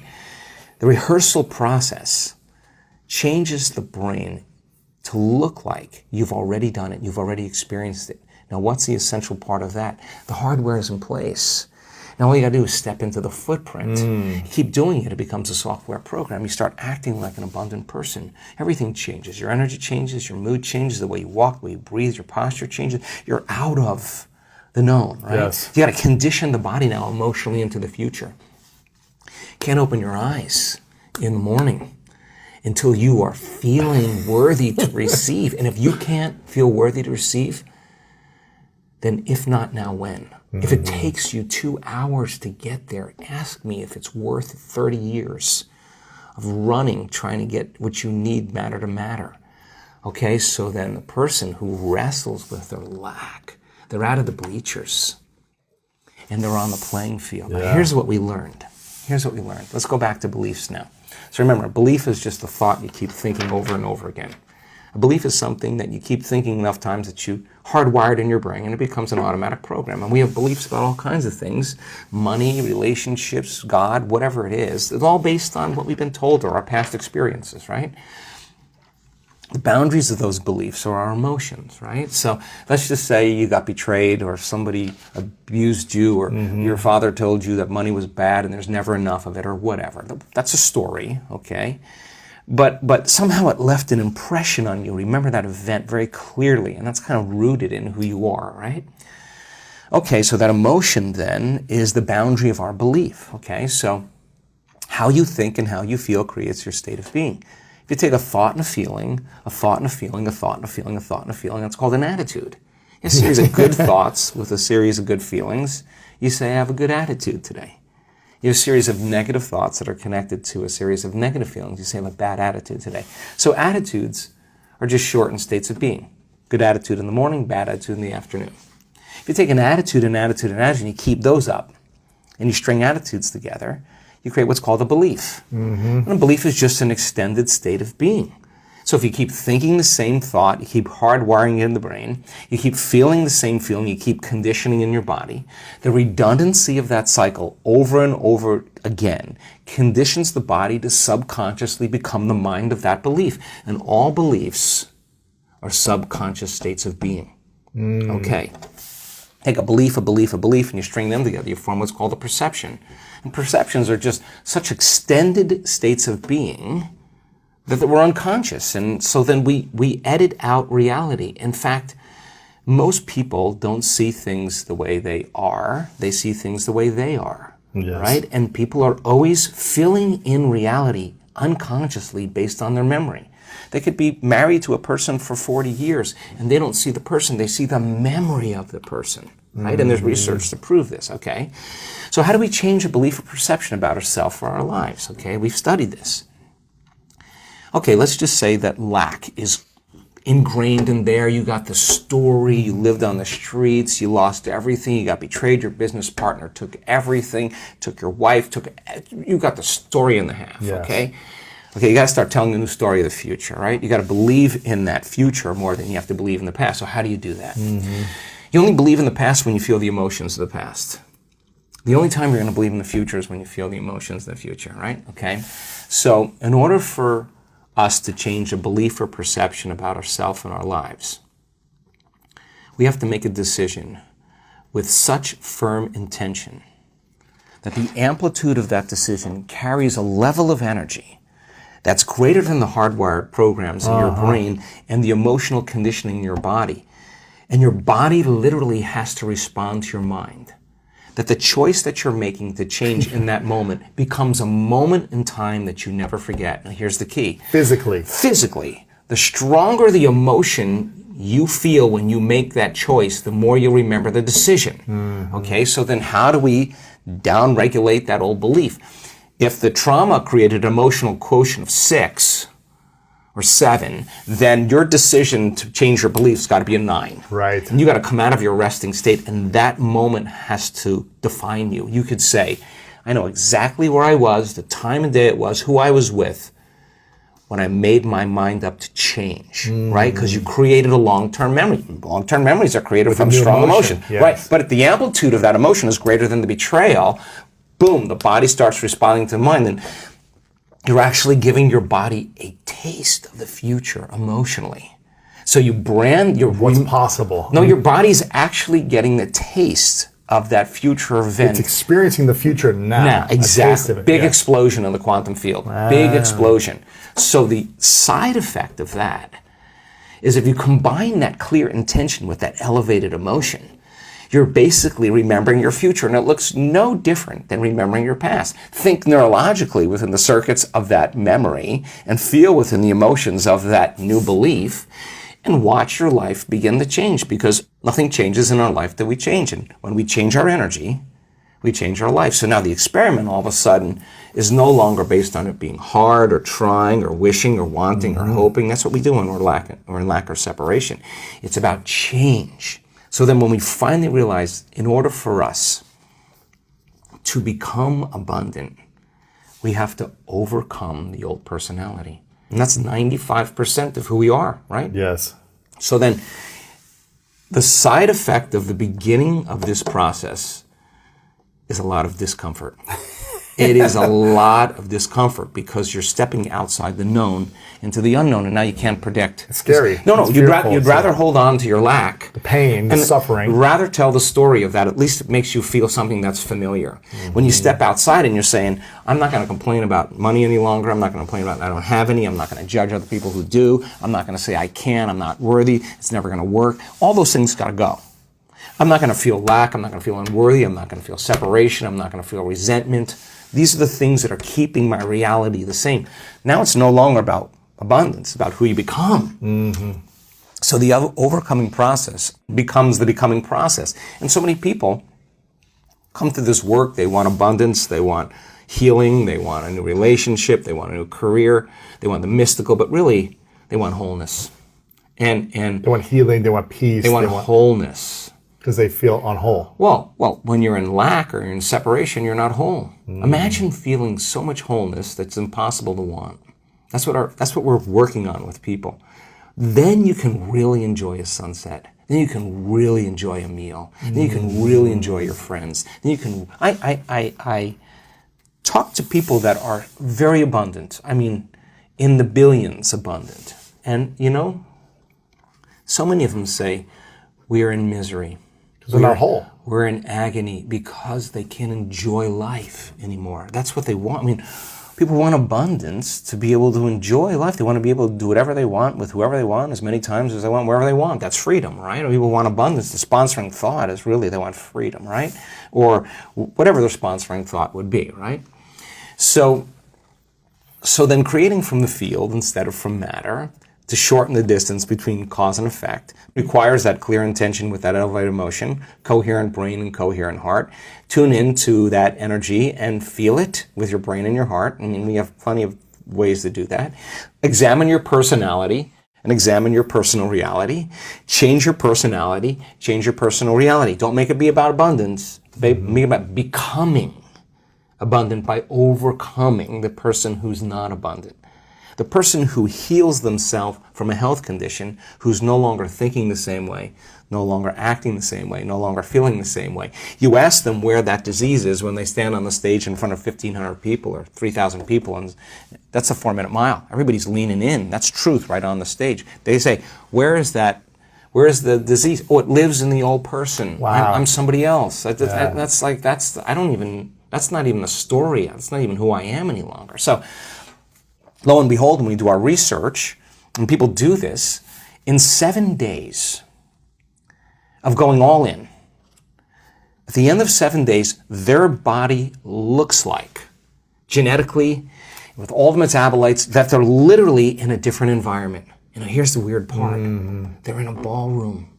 The rehearsal process changes the brain to look like you've already done it. You've already experienced it. Now, what's the essential part of that? The hardware is in place. Now all you gotta do is step into the footprint. You keep doing it, it becomes a software program. You start acting like an abundant person. Everything changes. Your energy changes, your mood changes, the way you walk, the way you breathe, your posture changes. You're out of the known, right? Yes. You gotta condition the body now emotionally into the future. Can't open your eyes in the morning until you are feeling worthy to receive. And if you can't feel worthy to receive, then if not now, when? If it takes you 2 hours to get there, ask me if it's worth 30 years of running, trying to get what you need matter to matter. Okay, so then the person who wrestles with their lack, they're out of the bleachers and they're on the playing field. Now, here's what we learned. Let's go back to beliefs now. So remember, a belief is just a thought you keep thinking over and over again. A belief is something that you keep thinking enough times that you hardwired in your brain and it becomes an automatic program. And we have beliefs about all kinds of things, money, relationships, God, whatever it is. It's all based on what we've been told or our past experiences, right? The boundaries of those beliefs are our emotions, right? So let's just say you got betrayed or somebody abused you or your father told you that money was bad and there's never enough of it or whatever. That's a story, okay? But somehow it left an impression on you. Remember that event very clearly, and that's kind of rooted in who you are, right? Okay, so that emotion then is the boundary of our belief, okay? So how you think and how you feel creates your state of being. If you take a thought and a feeling, a thought and a feeling, a thought and a feeling, a thought and a feeling, that's called an attitude. A series of good thoughts with a series of good feelings. You say, I have a good attitude today. You have a series of negative thoughts that are connected to a series of negative feelings. You say, I have a bad attitude today. So attitudes are just shortened states of being. Good attitude in the morning, bad attitude in the afternoon. If you take an attitude, and you keep those up, and you string attitudes together, you create what's called a belief. And a belief is just an extended state of being. So if you keep thinking the same thought, you keep hardwiring it in the brain, you keep feeling the same feeling, you keep conditioning in your body, the redundancy of that cycle over and over again conditions the body to subconsciously become the mind of that belief. And all beliefs are subconscious states of being. Okay. Take a belief, and you string them together. You form what's called a perception. And perceptions are just such extended states of being that we're unconscious. And so then we edit out reality. In fact, most people don't see things the way they are. They see things the way they are, right? And people are always filling in reality unconsciously based on their memory. They could be married to a person for 40 years and they don't see the person, they see the memory of the person, right? And there's research to prove this, okay? So how do we change a belief or perception about ourselves for our lives, okay? We've studied this. Okay, let's just say that lack is ingrained in there. You got the story, you lived on the streets, you lost everything, you got betrayed, your business partner took everything, took your wife, you got the story in the half, okay? Okay, you got to start telling a new story of the future, right? You got to believe in that future more than you have to believe in the past. So how do you do that? You only believe in the past when you feel the emotions of the past. The only time you're going to believe in the future is when you feel the emotions of the future, right? Okay? So in order for us to change a belief or perception about ourselves and our lives, we have to make a decision with such firm intention that the amplitude of that decision carries a level of energy that's greater than the hardwired programs in your brain and the emotional conditioning in your body. And your body literally has to respond to your mind. That the choice that you're making to change in that moment becomes a moment in time that you never forget. And here's the key. Physically. Physically. The stronger the emotion you feel when you make that choice, the more you remember the decision. Okay, so then how do we downregulate that old belief? If the trauma created an emotional quotient of 6 or 7, then your decision to change your beliefs got to be a 9. Right. And you got to come out of your resting state, and that moment has to define you. You could say, I know exactly where I was, the time of day it was, who I was with, when I made my mind up to change, right? Because you created a long-term memory. Long-term memories are created from strong emotion, right? But if the amplitude of that emotion is greater than the betrayal, boom, the body starts responding to the mind, and you're actually giving your body a taste of the future emotionally. So you brand your... What's possible. No, your body's actually getting the taste of that future event. It's experiencing the future now. Exactly. Big explosion in the quantum field. Big explosion. So the side effect of that is if you combine that clear intention with that elevated emotion, you're basically remembering your future, and it looks no different than remembering your past. Think neurologically within the circuits of that memory and feel within the emotions of that new belief and watch your life begin to change, because nothing changes in our life that we change. And when we change our energy, we change our life. So now the experiment all of a sudden is no longer based on it being hard or trying or wishing or wanting or hoping. That's what we do when we're in lack or separation. It's about change. So then when we finally realize, in order for us to become abundant, we have to overcome the old personality. And that's 95% of who we are, right? Yes. So then the side effect of the beginning of this process is a lot of discomfort. It is a lot of discomfort because you're stepping outside the known into the unknown, and now you can't predict. It's scary. No, you'd rather hold on to your lack. The pain, the suffering. Rather tell the story of that. At least it makes you feel something that's familiar. When you step outside and you're saying, I'm not going to complain about money any longer. I'm not going to complain about I don't have any. I'm not going to judge other people who do. I'm not going to say I can. I'm not worthy. It's never going to work. All those things got to go. I'm not going to feel lack. I'm not going to feel unworthy. I'm not going to feel separation. I'm not going to feel resentment. These are the things that are keeping my reality the same. Now it's no longer about abundance, about who you become. So the overcoming process becomes the becoming process. And so many people come to this work, they want abundance, they want healing, they want a new relationship, they want a new career, they want the mystical, but really they want wholeness. And they want healing, they want peace. They want wholeness. Because they feel unwhole. Well, when you're in lack or you're in separation, you're not whole. Imagine feeling so much wholeness that's impossible to want. That's what we're working on with people. Then you can really enjoy a sunset. Then you can really enjoy a meal. Then you can really enjoy your friends. Then you can. I talk to people that are very abundant. I mean, in the billions abundant. And so many of them say, we are in misery. Because they're not whole. We're in agony because they can't enjoy life anymore. That's what they want. I mean, People want abundance to be able to enjoy life. They want to be able to do whatever they want with whoever they want as many times as they want, wherever they want. That's freedom, right? Or people want abundance. The sponsoring thought is really they want freedom, right? Or whatever their sponsoring thought would be, right? So then creating from the field instead of from matter to shorten the distance between cause and effect requires that clear intention with that elevated emotion, coherent brain and coherent heart. Tune into that energy and feel it with your brain and your heart. I mean, we have plenty of ways to do that. Examine your personality and examine your personal reality. Change your personality, change your personal reality. Don't make it be about abundance. Make it about becoming abundant by overcoming the person who's not abundant. The person who heals themselves from a health condition, who's no longer thinking the same way, no longer acting the same way, no longer feeling the same way. You ask them where that disease is when they stand on the stage in front of 1,500 people or 3,000 people, and that's a 4-minute mile. Everybody's leaning in. That's truth right on the stage. They say, where is that? Where is the disease? Oh, it lives in the old person. Wow. I'm somebody else. That's not even a story. That's not even who I am any longer. So, lo and behold, when we do our research, and people do this, in 7 days of going all in, at the end of 7 days, their body looks like, genetically, with all the metabolites, that they're literally in a different environment. You know, here's the weird part. They're in a ballroom.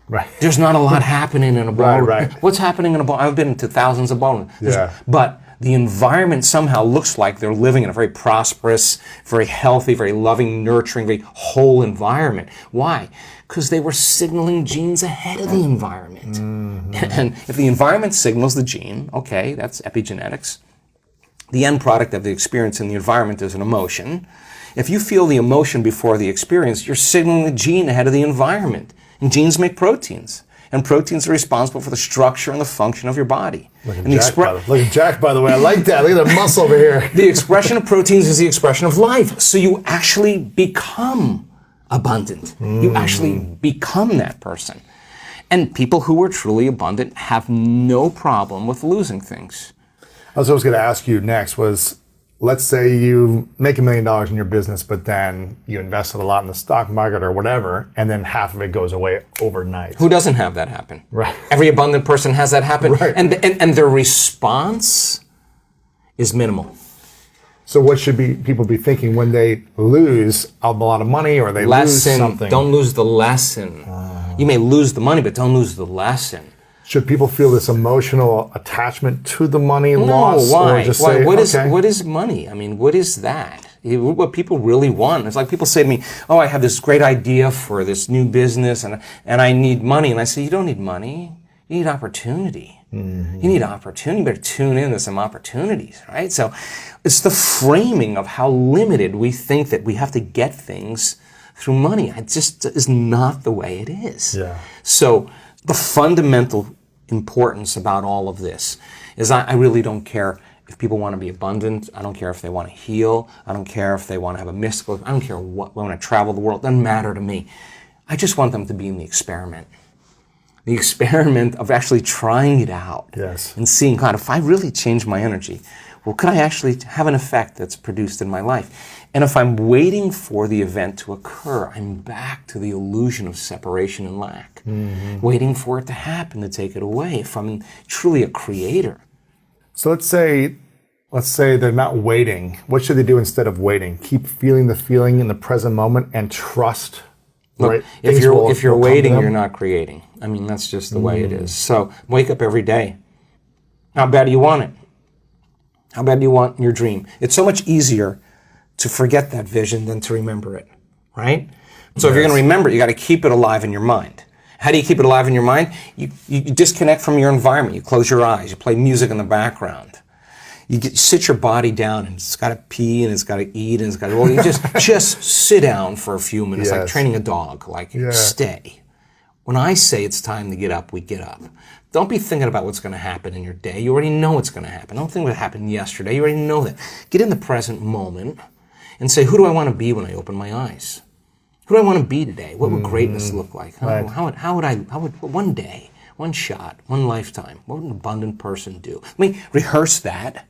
Right. There's not a lot happening in a ballroom. Right. What's happening in a ballroom? I've been to thousands of ballrooms. Yeah. But the environment somehow looks like they're living in a very prosperous, very healthy, very loving, nurturing, very whole environment. Why? Because they were signaling genes ahead of the environment. And if the environment signals the gene, okay, that's epigenetics. The end product of the experience in the environment is an emotion. If you feel the emotion before the experience, you're signaling the gene ahead of the environment. And genes make proteins. And proteins are responsible for the structure and the function of your body. Look at Jack, by the way. I like that. Look at that muscle over here. The expression of proteins is the expression of life. So you actually become abundant. You actually become that person. And people who are truly abundant have no problem with losing things. I was going to ask you next was, let's say you make $1 million in your business, but then you invested a lot in the stock market or whatever, and then half of it goes away overnight. Who doesn't have that happen? Right. Every abundant person has that happen. Right. And their response is minimal. So what should people be thinking when they lose a lot of money or they lose something? Don't lose the lesson. You may lose the money, but don't lose the lesson. Should people feel this emotional attachment to the money loss? Why? Or just Why? say, What is money? I mean, what is that? What people really want. It's like people say to me, oh, I have this great idea for this new business and I need money. And I say, you don't need money. You need opportunity. You need opportunity. You better tune in to some opportunities, right? So it's the framing of how limited we think that we have to get things through money. It just is not the way it is. Yeah. So the fundamental importance about all of this is I really don't care if people want to be abundant. I don't care if they want to heal. I don't care if they want to have a mystical. I don't care what. They want to travel the world. It doesn't matter to me. I just want them to be in the experiment. The experiment of actually trying it out. Yes. And seeing, God, if I really change my energy, well, could I actually have an effect that's produced in my life? And if I'm waiting for the event to occur, I'm back to the illusion of separation and lack. Waiting for it to happen to take it away. If I'm truly a creator. So let's say they're not waiting. What should they do instead of waiting? Keep feeling the feeling in the present moment and trust. Look, right? if you're waiting, you're not creating. I mean, that's just the way it is. So wake up every day. How bad do you want it? How bad do you want your dream? It's so much easier to forget that vision than to remember it, right? So if you're going to remember it, you got to keep it alive in your mind. How do you keep it alive in your mind? You disconnect from your environment. You close your eyes. You play music in the background. You sit your body down, and it's got to pee, and it's got to eat, and it's got to. Well, you just sit down for a few minutes, like training a dog. Like stay. When I say it's time to get up, we get up. Don't be thinking about what's going to happen in your day. You already know what's going to happen. Don't think what happened yesterday. You already know that. Get in the present moment and say, who do I want to be when I open my eyes? Who do I want to be today? What would greatness look like? How would one day, one shot, one lifetime, what would an abundant person do? Let me rehearse that.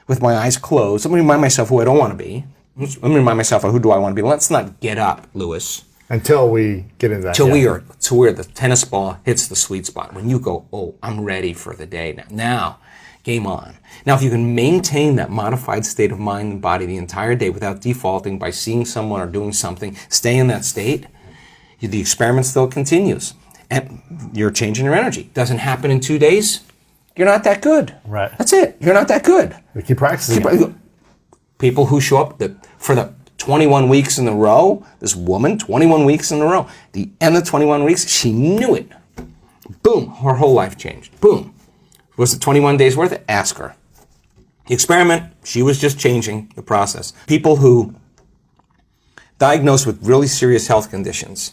with my eyes closed. Let me remind myself who I don't want to be. Let me remind myself of who do I want to be. Let's not get up, Lewis. Until we get into that. Till where the tennis ball hits the sweet spot. When you go, oh, I'm ready for the day now. Now, game on. Now, if you can maintain that modified state of mind and body the entire day without defaulting by seeing someone or doing something, stay in that state, the experiment still continues. And you're changing your energy. Doesn't happen in 2 days, you're not that good. Right. That's it. You're not that good. We keep practicing. People who show up for the 21 weeks in a row, this woman, 21 weeks in a row, the end of 21 weeks, she knew it. Boom, her whole life changed. Boom. Was it 21 days worth? Ask her. The experiment, she was just changing the process. People who diagnosed with really serious health conditions,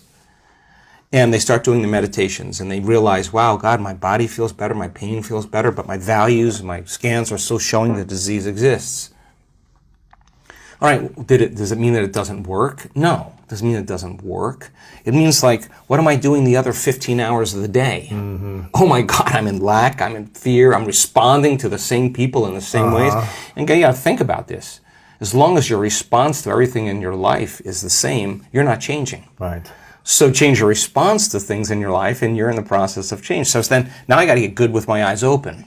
and they start doing the meditations, and they realize, wow, God, my body feels better, my pain feels better, but my values, my scans are still showing the disease exists. All right, does it mean that it doesn't work? No, it doesn't mean it doesn't work. It means, like, what am I doing the other 15 hours of the day? Mm-hmm. Oh my God, I'm in lack, I'm in fear, I'm responding to the same people in the same ways. And you gotta think about this. As long as your response to everything in your life is the same, you're not changing. Right. So change your response to things in your life, and you're in the process of change. So then, now I gotta get good with my eyes open.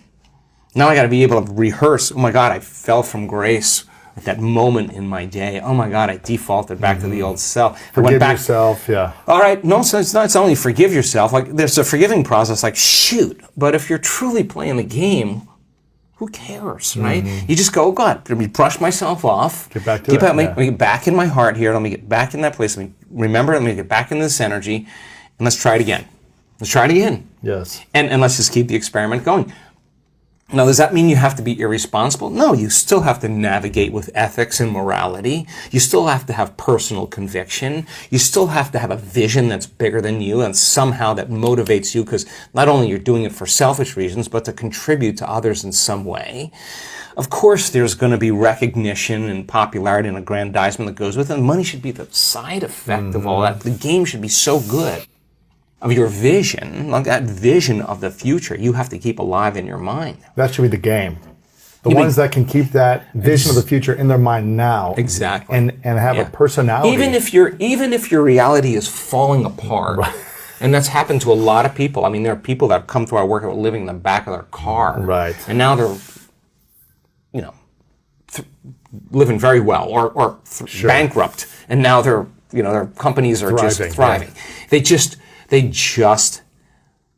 Now I gotta be able to rehearse, oh my God, I fell from grace at that moment in my day. Oh my God, I defaulted back to the old self. Forgive yourself, yeah. All right, no, so it's not only forgive yourself. Like, there's a forgiving process, like, shoot. But if you're truly playing the game, who cares, right? You just go, oh God, let me brush myself off. Get back to it. Let me get back in my heart here. Let me get back in that place. Let me remember, let me get back in this energy. And let's try it again. Let's try it again. Yes. And let's just keep the experiment going. Now, does that mean you have to be irresponsible? No, you still have to navigate with ethics and morality. You still have to have personal conviction. You still have to have a vision that's bigger than you and somehow that motivates you, because not only you're doing it for selfish reasons, but to contribute to others in some way. Of course, there's going to be recognition and popularity and aggrandizement that goes with it. And money should be the side effect of all that. The game should be so good. Of your vision, like that vision of the future, you have to keep alive in your mind. That should be the game. The ones that can keep that vision of the future in their mind now. Exactly. And have a personality. Even if your reality is falling apart, right. And that's happened to a lot of people. I mean, there are people that have come to our work that were living in the back of their car. Right. And now they're, living very well or bankrupt. And now their companies are just thriving. Yeah. They just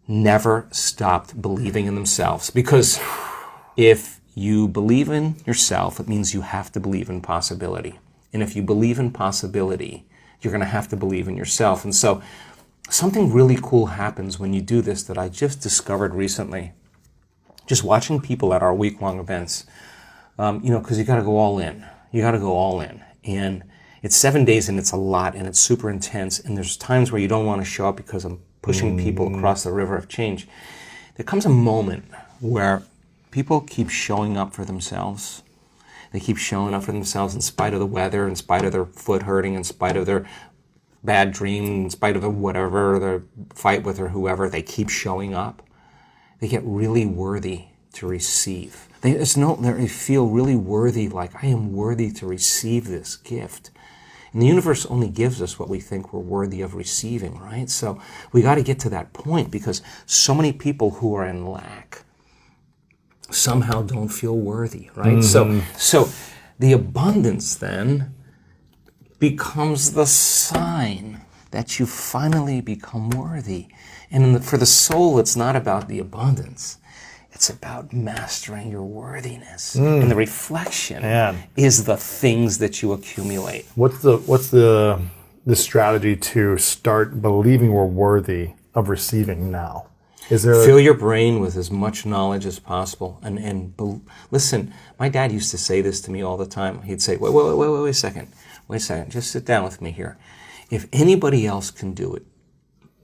never stopped believing in themselves, because if you believe in yourself, it means you have to believe in possibility. And if you believe in possibility, you're going to have to believe in yourself. And so something really cool happens when you do this that I just discovered recently. Just watching people at our week-long events, because you got to go all in. You got to go all in. And it's 7 days, and it's a lot, and it's super intense, and there's times where you don't want to show up because I'm pushing people across the river of change. There comes a moment where people keep showing up for themselves. They keep showing up for themselves in spite of the weather, in spite of their foot hurting, in spite of their bad dream, in spite of whatever, their fight with or whoever. They keep showing up. They get really worthy to receive. They feel really worthy, like, I am worthy to receive this gift. And the universe only gives us what we think we're worthy of receiving, right? So we got to get to that point, because so many people who are in lack somehow don't feel worthy, right? So the abundance then becomes the sign that you finally become worthy. And for the soul, it's not about the abundance. It's about mastering your worthiness. And the reflection is the things that you accumulate. What's the strategy to start believing we're worthy of receiving now? Fill your brain with as much knowledge as possible. Listen, my dad used to say this to me all the time. He'd say, wait a second. Just sit down with me here. If anybody else can do it,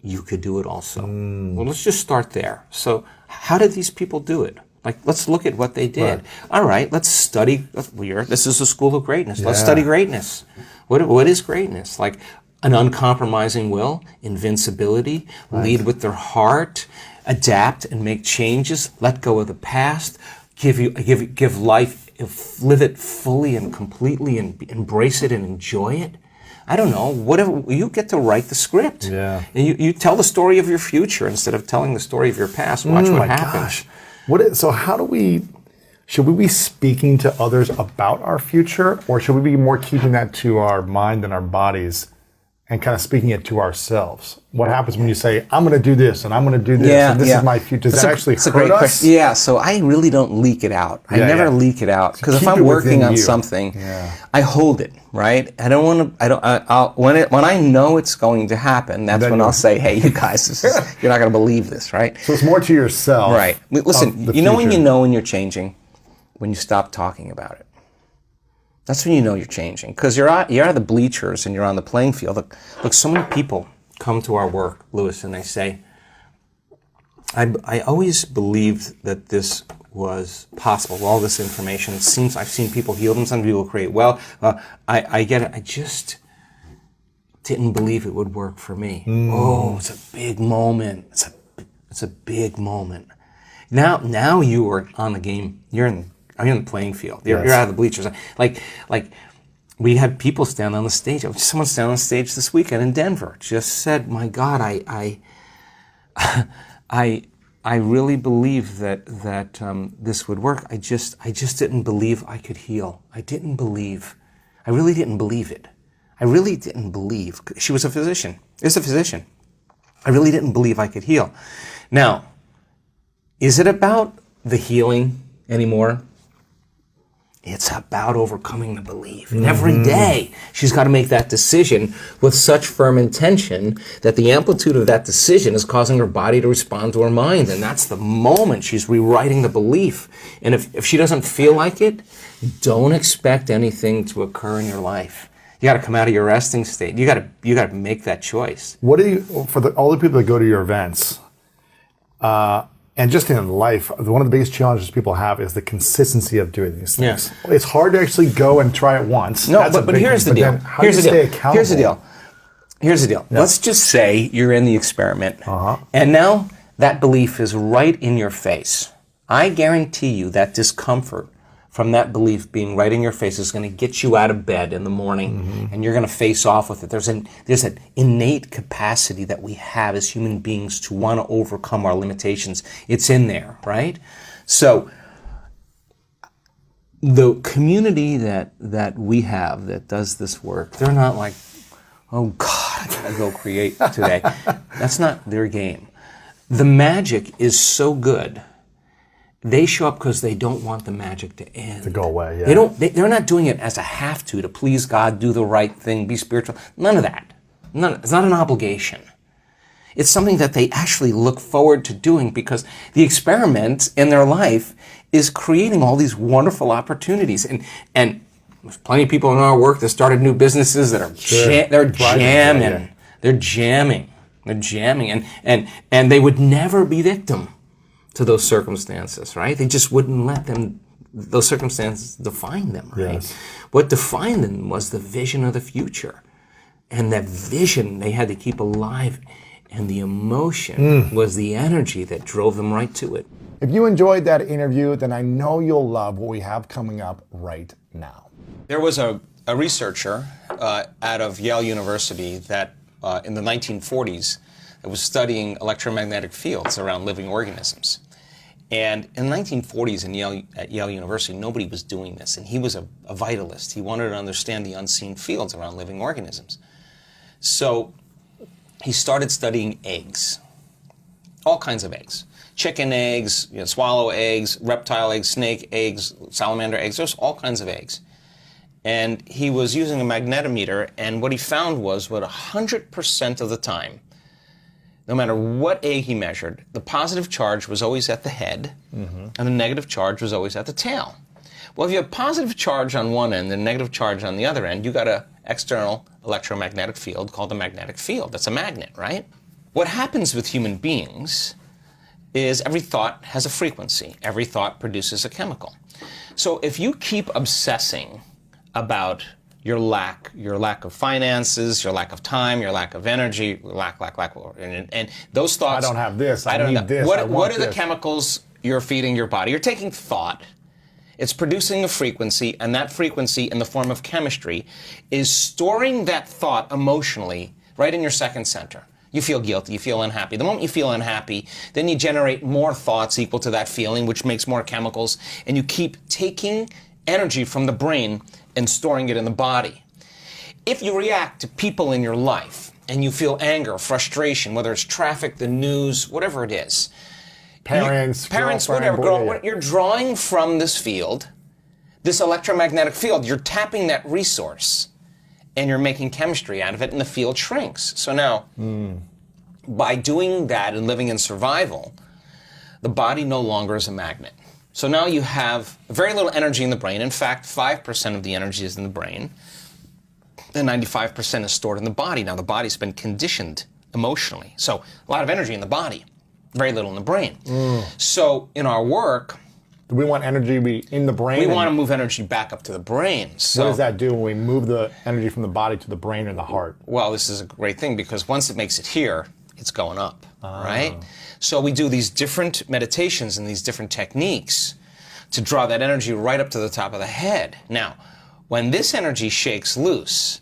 you could do it also. Well, let's just start there. So how did these people do it? Like, let's look at what they did. Right. All right, let's study. This is a school of greatness. Yeah. Let's study greatness. What is greatness? Like an uncompromising will, invincibility, lead with their heart, adapt and make changes, let go of the past, give life, live it fully and completely, and embrace it and enjoy it. I don't know, whatever, you get to write the script. Yeah. And you tell the story of your future instead of telling the story of your past. Watch what happens. Gosh. So should we be speaking to others about our future, or should we be more keeping that to our mind and our bodies and kind of speaking it to ourselves? What happens when you say, I'm going to do this and I'm going to do this and this is my future? Does that actually hurt us? Yeah, so I really don't leak it out. I never leak it out, because if I'm working on something, I hold it, right? I don't want to. When I know it's going to happen, that's when I'll say, "Hey, you guys, you're not going to believe this, right?" So it's more to yourself, right? Listen, you know when you're changing, when you stop talking about it. That's when you know you're changing, because you're out of the bleachers and you're on the playing field. Look, so many people come to our work, Louis, and they say, I always believed that this was possible. All this information, I've seen people heal themselves, people create well. I get it. I just didn't believe it would work for me. Oh, it's a big moment. It's a big moment. Now you are on the game. You're in the playing field. You're out of the bleachers. Like we had people stand on the stage. Someone stand on the stage this weekend in Denver. Just said, "My God, I really believe that this would work. I just didn't believe I could heal. I really didn't believe it. I really didn't believe." She was a physician. Is a physician. I really didn't believe I could heal. Now, is it about the healing anymore? It's about overcoming the belief. And every day, she's got to make that decision with such firm intention that the amplitude of that decision is causing her body to respond to her mind. And that's the moment she's rewriting the belief. And if she doesn't feel like it, don't expect anything to occur in your life. You got to come out of your resting state. You got to make that choice. What do you, for all the people that go to your events, and just in life, one of the biggest challenges people have is the consistency of doing these things. Yeah. It's hard to actually go and try it once. No, but here's the deal. Here's the deal. Yeah. Let's just say you're in the experiment, and now that belief is right in your face. I guarantee you that discomfort from that belief being right in your face is going to get you out of bed in the morning, and you're going to face off with it. There's an innate capacity that we have as human beings to want to overcome our limitations. It's in there, right? So the community that we have that does this work, they're not like, "Oh God, I gotta go create today." That's not their game. The magic is so good. They show up because they don't want the magic to end. To go away, yeah. They're not doing it as a have to please God, do the right thing, be spiritual. None of that. It's not an obligation. It's something that they actually look forward to doing, because the experiment in their life is creating all these wonderful opportunities. And there's plenty of people in our work that started new businesses that are they're jamming. They're jamming. They're jamming. And they would never be victim to those circumstances, right? They just wouldn't let those circumstances define them, right? Yes. What defined them was the vision of the future. And that vision they had to keep alive, and the emotion was the energy that drove them right to it. If you enjoyed that interview, then I know you'll love what we have coming up right now. There was a researcher out of Yale University that in the 1940s that was studying electromagnetic fields around living organisms. And in the 1940s at Yale University, nobody was doing this. And he was a vitalist. He wanted to understand the unseen fields around living organisms. So he started studying eggs, all kinds of eggs. Chicken eggs, swallow eggs, reptile eggs, snake eggs, salamander eggs. There's all kinds of eggs. And he was using a magnetometer, and what he found was that 100% of the time, no matter what egg he measured, the positive charge was always at the head, and the negative charge was always at the tail. Well, if you have positive charge on one end and negative charge on the other end, you got an external electromagnetic field called the magnetic field. That's a magnet, right? What happens with human beings is every thought has a frequency. Every thought produces a chemical. So if you keep obsessing about your lack of finances, your lack of time, your lack of energy, lack, and those thoughts. I don't have this. I need this. What are the chemicals you're feeding your body. You're taking thought. It's producing a frequency, and that frequency in the form of chemistry is storing that thought emotionally right in your second center. You feel guilty, you feel unhappy. The moment you feel unhappy, then you generate more thoughts equal to that feeling, which makes more chemicals, and you keep taking energy from the brain and storing it in the body. If you react to people in your life and you feel anger, frustration, whether it's traffic, the news, whatever it is, parents, whatever, you're drawing from this field, this electromagnetic field, you're tapping that resource and you're making chemistry out of it and the field shrinks. So now, by doing that and living in survival, the body no longer is a magnet. So now you have very little energy in the brain. In fact, 5% of the energy is in the brain and 95% is stored in the body. Now the body's been conditioned emotionally. So a lot of energy in the body, very little in the brain. So in our work, do we want energy to be in the brain? We want to move energy back up to the brain. So what does that do when we move the energy from the body to the brain and the heart? Well, this is a great thing because once it makes it here, it's going up, right? So we do these different meditations and these different techniques to draw that energy right up to the top of the head. Now, when this energy shakes loose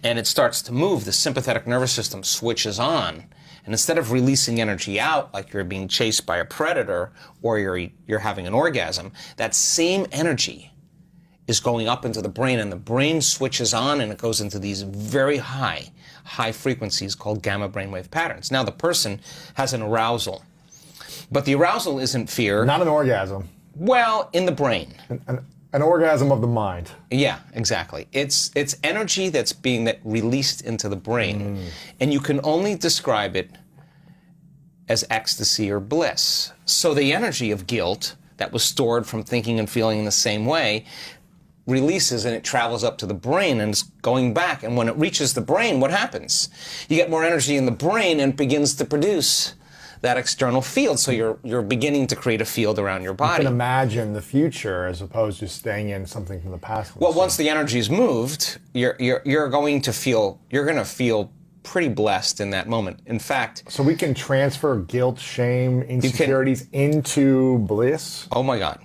and it starts to move, the sympathetic nervous system switches on. And instead of releasing energy out like you're being chased by a predator or you're having an orgasm, that same energy is going up into the brain, and the brain switches on and it goes into these very high frequencies called gamma brainwave patterns. Now the person has an arousal, but the arousal isn't fear. Not an orgasm. Well, in the brain. An orgasm of the mind. Yeah, exactly. It's energy that's being released into the brain, and you can only describe it as ecstasy or bliss. So the energy of guilt that was stored from thinking and feeling in the same way releases and it travels up to the brain and it's going back. And when it reaches the brain, what happens? You get more energy in the brain and it begins to produce that external field. So you're beginning to create a field around your body. You can imagine the future as opposed to staying in something from the past. Well, once the energy's moved, you're going to feel pretty blessed in that moment. In fact, so we can transfer guilt, shame, insecurities into bliss. Oh my God.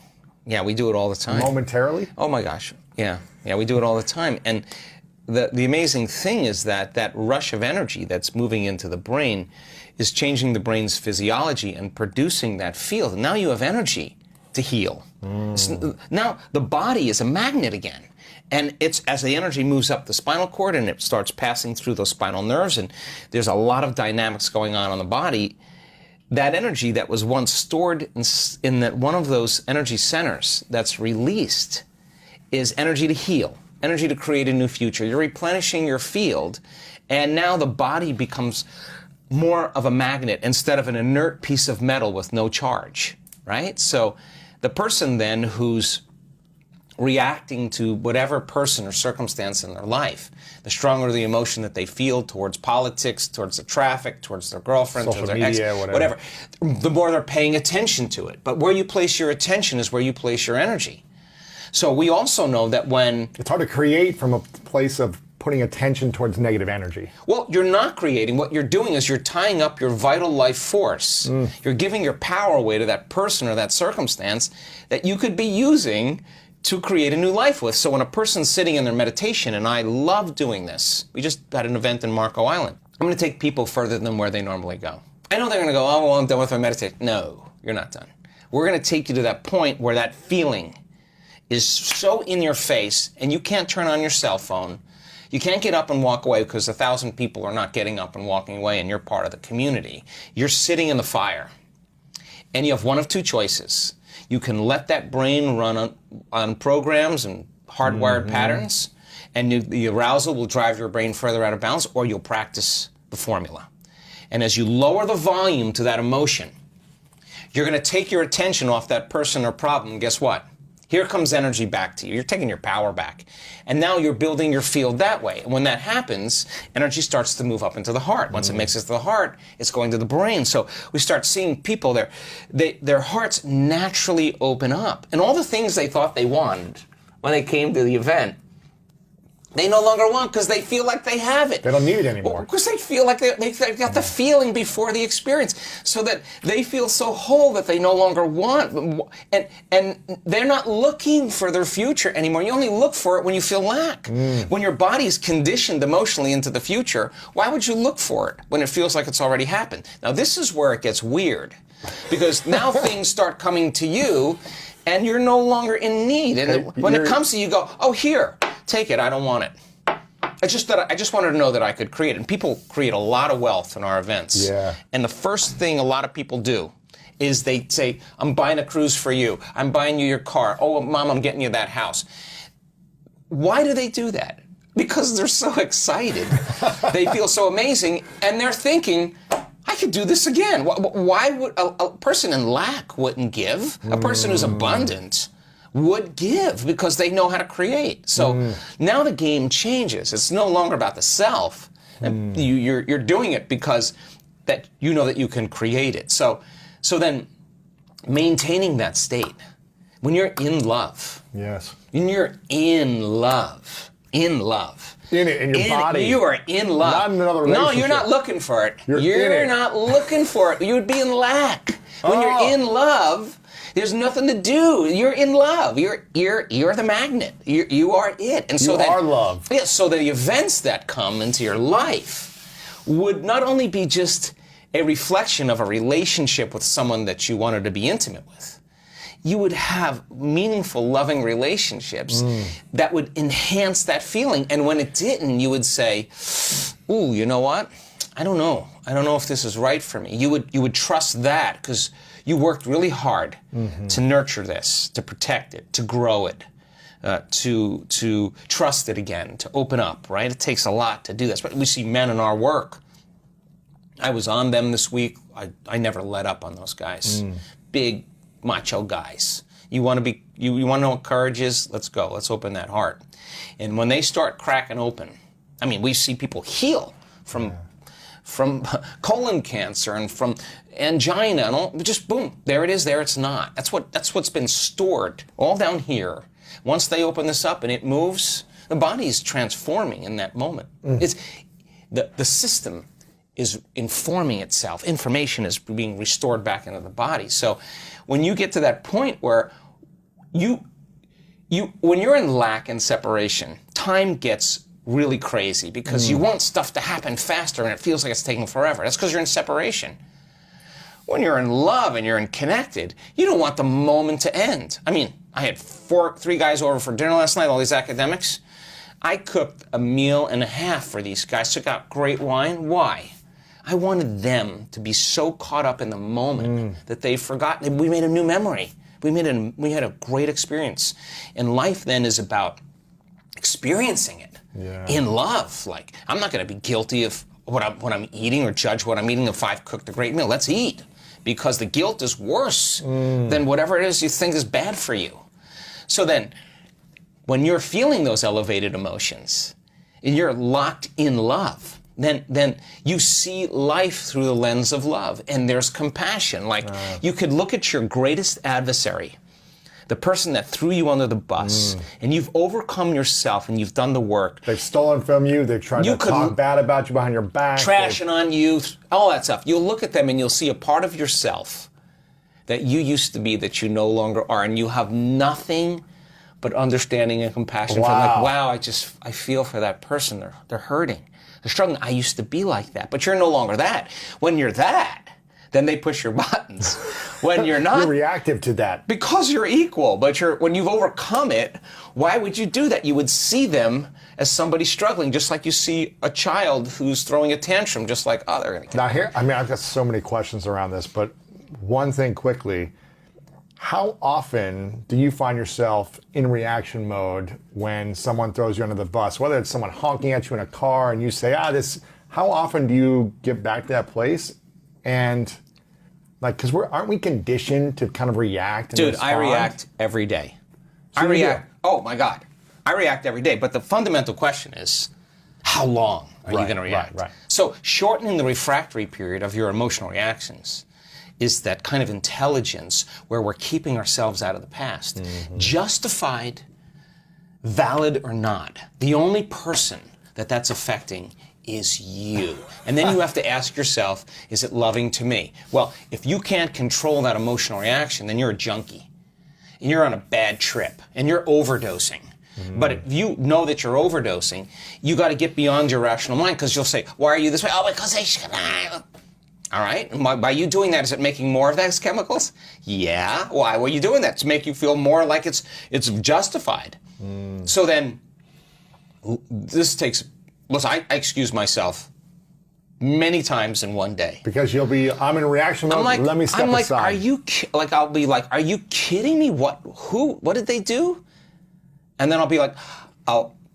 Yeah, we do it all the time. Momentarily? Oh my gosh. Yeah, we do it all the time. And the amazing thing is that rush of energy that's moving into the brain is changing the brain's physiology and producing that field. Now you have energy to heal. Now the body is a magnet again. And it's as the energy moves up the spinal cord and it starts passing through those spinal nerves, and there's a lot of dynamics going on the body. That energy that was once stored in that one of those energy centers that's released is energy to heal, energy to create a new future. You're replenishing your field, and now the body becomes more of a magnet instead of an inert piece of metal with no charge, right? So the person then who's reacting to whatever person or circumstance in their life, the stronger the emotion that they feel towards politics, towards the traffic, towards their girlfriend, social towards their media, ex, whatever, the more they're paying attention to it. But where you place your attention is where you place your energy. So we also know that when... It's hard to create from a place of putting attention towards negative energy. Well, you're not creating. What you're doing is you're tying up your vital life force. You're giving your power away to that person or that circumstance that you could be using to create a new life with. So when a person's sitting in their meditation, and I love doing this. We just had an event in Marco Island. I'm going to take people further than where they normally go. I know they're going to go, oh, well, I'm done with my meditation. No, you're not done. We're going to take you to that point where that feeling is so in your face, and you can't turn on your cell phone. You can't get up and walk away because 1,000 people are not getting up and walking away, and you're part of the community. You're sitting in the fire, and you have one of two choices. You can let that brain run on programs and hardwired patterns, and the arousal will drive your brain further out of balance, or you'll practice the formula. And as you lower the volume to that emotion, you're going to take your attention off that person or problem. Guess what? Here comes energy back to you. You're taking your power back. And now you're building your field that way. And when that happens, energy starts to move up into the heart. Once it makes it to the heart, it's going to the brain. So we start seeing people, their hearts naturally open up. And all the things they thought they wanted when they came to the event they no longer want because they feel like they have it. They don't need it anymore. Because they feel like they got the feeling before the experience, so that they feel so whole that they no longer want. And they're not looking for their future anymore. You only look for it when you feel lack. When your body's conditioned emotionally into the future, why would you look for it when it feels like it's already happened? Now, this is where it gets weird, because now things start coming to you, and you're no longer in need. And when it comes to you, go, oh, here. Take it. I don't want it. I just wanted to know that I could create it. And people create a lot of wealth in our events. Yeah. And the first thing a lot of people do is they say, I'm buying a cruise for you. I'm buying you your car. Oh, Mom, I'm getting you that house. Why do they do that? Because they're so excited. They feel so amazing. And they're thinking, I could do this again. Why would a person in lack wouldn't give? A person who's abundant would give, because they know how to create. So now the game changes. It's no longer about the self. You're doing it because that you know that you can create it. So then maintaining that state, when you're in love. Yes. When you're in love. In it, in your body. You are in love. Not in another relationship. No, you're not looking for it. You're in it. not looking for it. You would be in lack. When you're in love, there's nothing to do. You're in love. You're the magnet. You are it. And so you are love. Yeah. So the events that come into your life would not only be just a reflection of a relationship with someone that you wanted to be intimate with. You would have meaningful, loving relationships that would enhance that feeling. And when it didn't, you would say, "Ooh, you know what? I don't know. I don't know if this is right for me." You would trust that because you worked really hard to nurture this, to protect it, to grow it, to trust it again, to open up, right? It takes a lot to do this. But we see men in our work. I was on them this week. I never let up on those guys. Big, macho guys. You want to know what courage is? Let's go. Let's open that heart. And when they start cracking open, I mean, we see people heal from colon cancer and from angina and all, just boom, there it is, there it's not. That's what's been stored all down here. Once they open this up and it moves, the body's transforming in that moment. It's the system is informing itself. Information is being restored back into the body. So when you get to that point where when you're in lack and separation, time gets really crazy because you want stuff to happen faster and it feels like it's taking forever. That's because you're in separation. When you're in love and you're in connected, you don't want the moment to end. I mean, I had 3 guys over for dinner last night, all these academics. I cooked a meal and a half for these guys, took out great wine. Why? I wanted them to be so caught up in the moment that they forgot. We made a new memory. We had a great experience. And life then is about experiencing it in love. Like, I'm not going to be guilty of what I'm eating or judge what I'm eating if I've cooked a great meal. Let's eat. Because the guilt is worse than whatever it is you think is bad for you. So then, when you're feeling those elevated emotions, and you're locked in love, then you see life through the lens of love, and there's compassion. Like, you could look at your greatest adversary, the person that threw you under the bus, and you've overcome yourself and you've done the work. They've stolen from you, they've tried to talk bad about you behind your back. Trashing on you, all that stuff. You'll look at them and you'll see a part of yourself that you used to be that you no longer are, and you have nothing but understanding and compassion for them. Like, wow, I feel for that person. They're hurting. They're struggling. I used to be like that, but you're no longer that. When you're that, then they push your buttons. When you're not, you're reactive to that because you're equal. But when you've overcome it, why would you do that? You would see them as somebody struggling, just like you see a child who's throwing a tantrum, just like, oh, they're going to. Now here, I mean, I've got so many questions around this, but one thing quickly. How often do you find yourself in reaction mode when someone throws you under the bus? Whether it's someone honking at you in a car and you say, how often do you get back to that place? And like, because aren't we conditioned to kind of react? Dude, I react every day. So oh my God. I react every day. But the fundamental question is, how long are you going to react? Right. So shortening the refractory period of your emotional reactions is that kind of intelligence where we're keeping ourselves out of the past. Justified valid or not, the only person that that's affecting is you. And then you have to ask yourself, is it loving to me? Well, if you can't control that emotional reaction, then you're a junkie. And you're on a bad trip, and you're overdosing. But if you know that you're overdosing, you got to get beyond your rational mind, because you'll say, why are you this way? Oh, because I should. All right? And by you doing that, is it making more of those chemicals? Yeah. Why were you doing that? To make you feel more like it's justified. So then, this takes, listen, I excuse myself many times in one day. Because you'll be, I'm in reaction mode, let me step aside. I'll be like, are you kidding me? What did they do? And then I'll be like,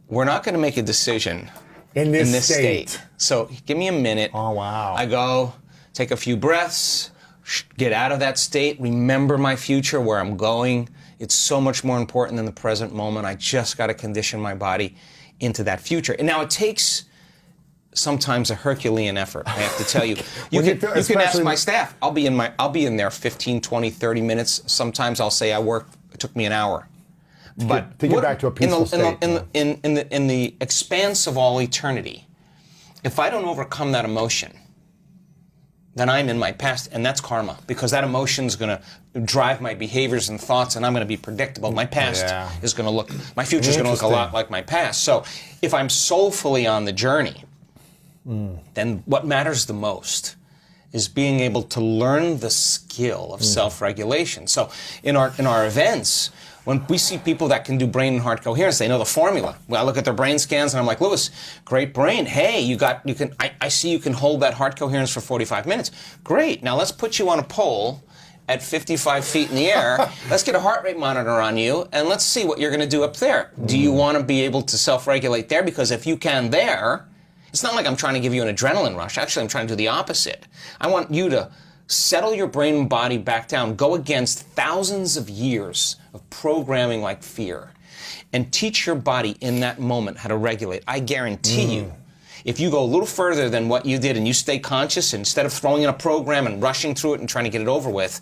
we're not going to make a decision in this state. So give me a minute. Oh, wow. I go, take a few breaths, get out of that state, remember my future, where I'm going. It's so much more important than the present moment. I just got to condition my body into that future. And now it takes sometimes a Herculean effort, I have to tell you. You can ask my staff. I'll be in there 15, 20, 30 minutes. Sometimes I'll say it took me an hour. But to get back to a peaceful state. In the expanse of all eternity, if I don't overcome that emotion, then I'm in my past, and that's karma, because that emotion's going to drive my behaviors and thoughts, and I'm going to be predictable. My past is going to look, my future's going to look a lot like my past. So if I'm soulfully on the journey, then what matters the most is being able to learn the skill of self-regulation. So in our events, when we see people that can do brain and heart coherence, they know the formula. Well, I look at their brain scans and I'm like, Lewis, great brain. Hey, I see you can hold that heart coherence for 45 minutes. Great. Now let's put you on a pole at 55 feet in the air. Let's get a heart rate monitor on you and let's see what you're going to do up there. Do you want to be able to self-regulate there? Because if you can there, it's not like I'm trying to give you an adrenaline rush. Actually, I'm trying to do the opposite. I want you to settle your brain and body back down, go against thousands of years of programming like fear, and teach your body in that moment how to regulate. I guarantee you, if you go a little further than what you did and you stay conscious, instead of throwing in a program and rushing through it and trying to get it over with,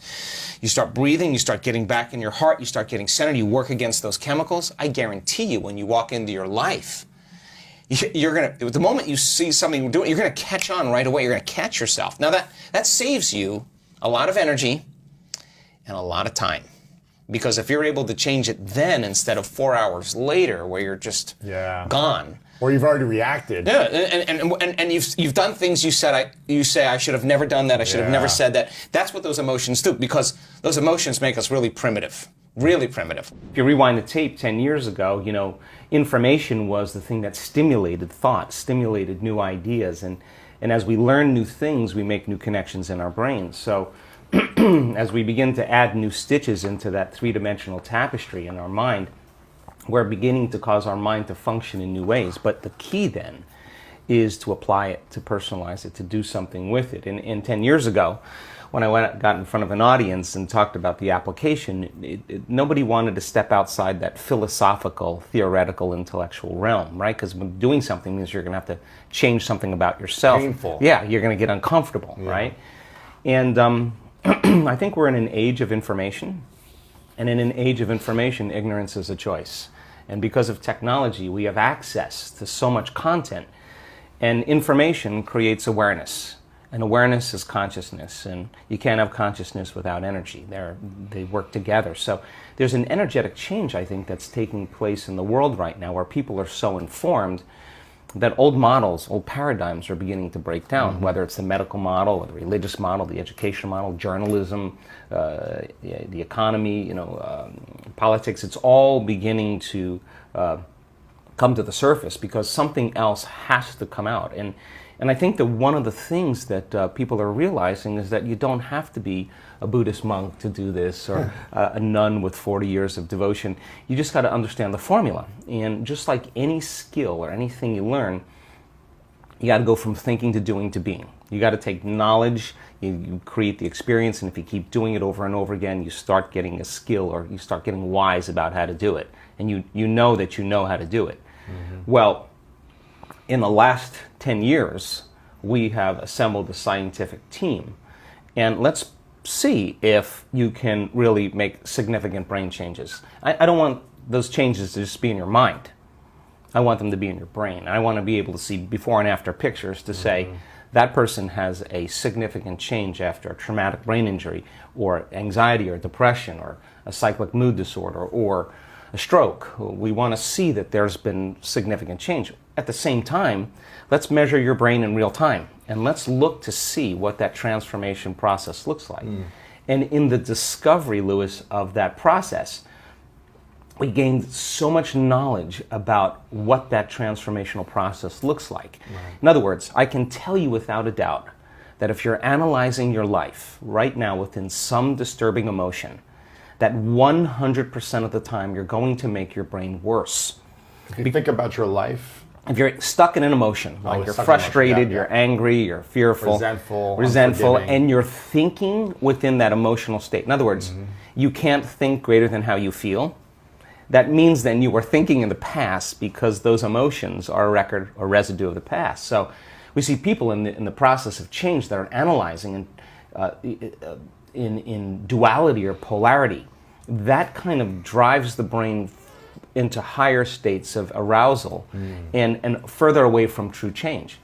you start breathing, you start getting back in your heart, you start getting centered, you work against those chemicals, I guarantee you when you walk into your life, the moment you see something doing, you're going to catch on right away. You're going to catch yourself. Now that saves you a lot of energy and a lot of time. Because if you're able to change it then instead of 4 hours later where you're just gone. Or you've already reacted. Yeah, and you've done things you say I should have never done that, I should have never said that. That's what those emotions do, because those emotions make us really primitive. Really primitive. If you rewind the tape 10 years ago, information was the thing that stimulated thought, stimulated new ideas, and as we learn new things, we make new connections in our brains. So as we begin to add new stitches into that three-dimensional tapestry in our mind, we're beginning to cause our mind to function in new ways. But the key then is to apply it, to personalize it, to do something with it. And 10 years ago, when I got in front of an audience and talked about the application, nobody wanted to step outside that philosophical, theoretical, intellectual realm, right? Because doing something means you're going to have to change something about yourself. Painful. Yeah, you're going to get uncomfortable, right? And I think we're in an age of information. And in an age of information, ignorance is a choice. And because of technology, we have access to so much content. And information creates awareness. And awareness is consciousness, and you can't have consciousness without energy. They work together. So there's an energetic change, I think, that's taking place in the world right now, where people are so informed that old models, old paradigms are beginning to break down, whether it's the medical model or the religious model, the educational model, journalism, the economy, politics. It's all beginning to come to the surface because something else has to come out. And I think that one of the things that people are realizing is that you don't have to be a Buddhist monk to do this, or a nun with 40 years of devotion. You just got to understand the formula. And just like any skill or anything you learn, you got to go from thinking to doing to being. You got to take knowledge, you create the experience, and if you keep doing it over and over again, you start getting a skill, or you start getting wise about how to do it. And you know that you know how to do it. Well, in the last 10 years, we have assembled a scientific team. And let's see if you can really make significant brain changes. I don't want those changes to just be in your mind. I want them to be in your brain. I want to be able to see before and after pictures to say that person has a significant change after a traumatic brain injury or anxiety or depression or a cyclic mood disorder or a stroke. We want to see that there's been significant change. At the same time, let's measure your brain in real time and let's look to see what that transformation process looks like. And in the discovery, Lewis, of that process, we gained so much knowledge about what that transformational process looks like. In other words, I can tell you without a doubt that if you're analyzing your life right now within some disturbing emotion, that 100% of the time you're going to make your brain worse. If you think about your life, if you're stuck in an emotion, like you're frustrated, you're angry, you're fearful, resentful, and you're thinking within that emotional state. In other words, you can't think greater than how you feel. That means then you were thinking in the past because those emotions are a record or residue of the past. So we see people in the process of change that are analyzing in duality or polarity. That kind of drives the brain into higher states of arousal and further away from true change.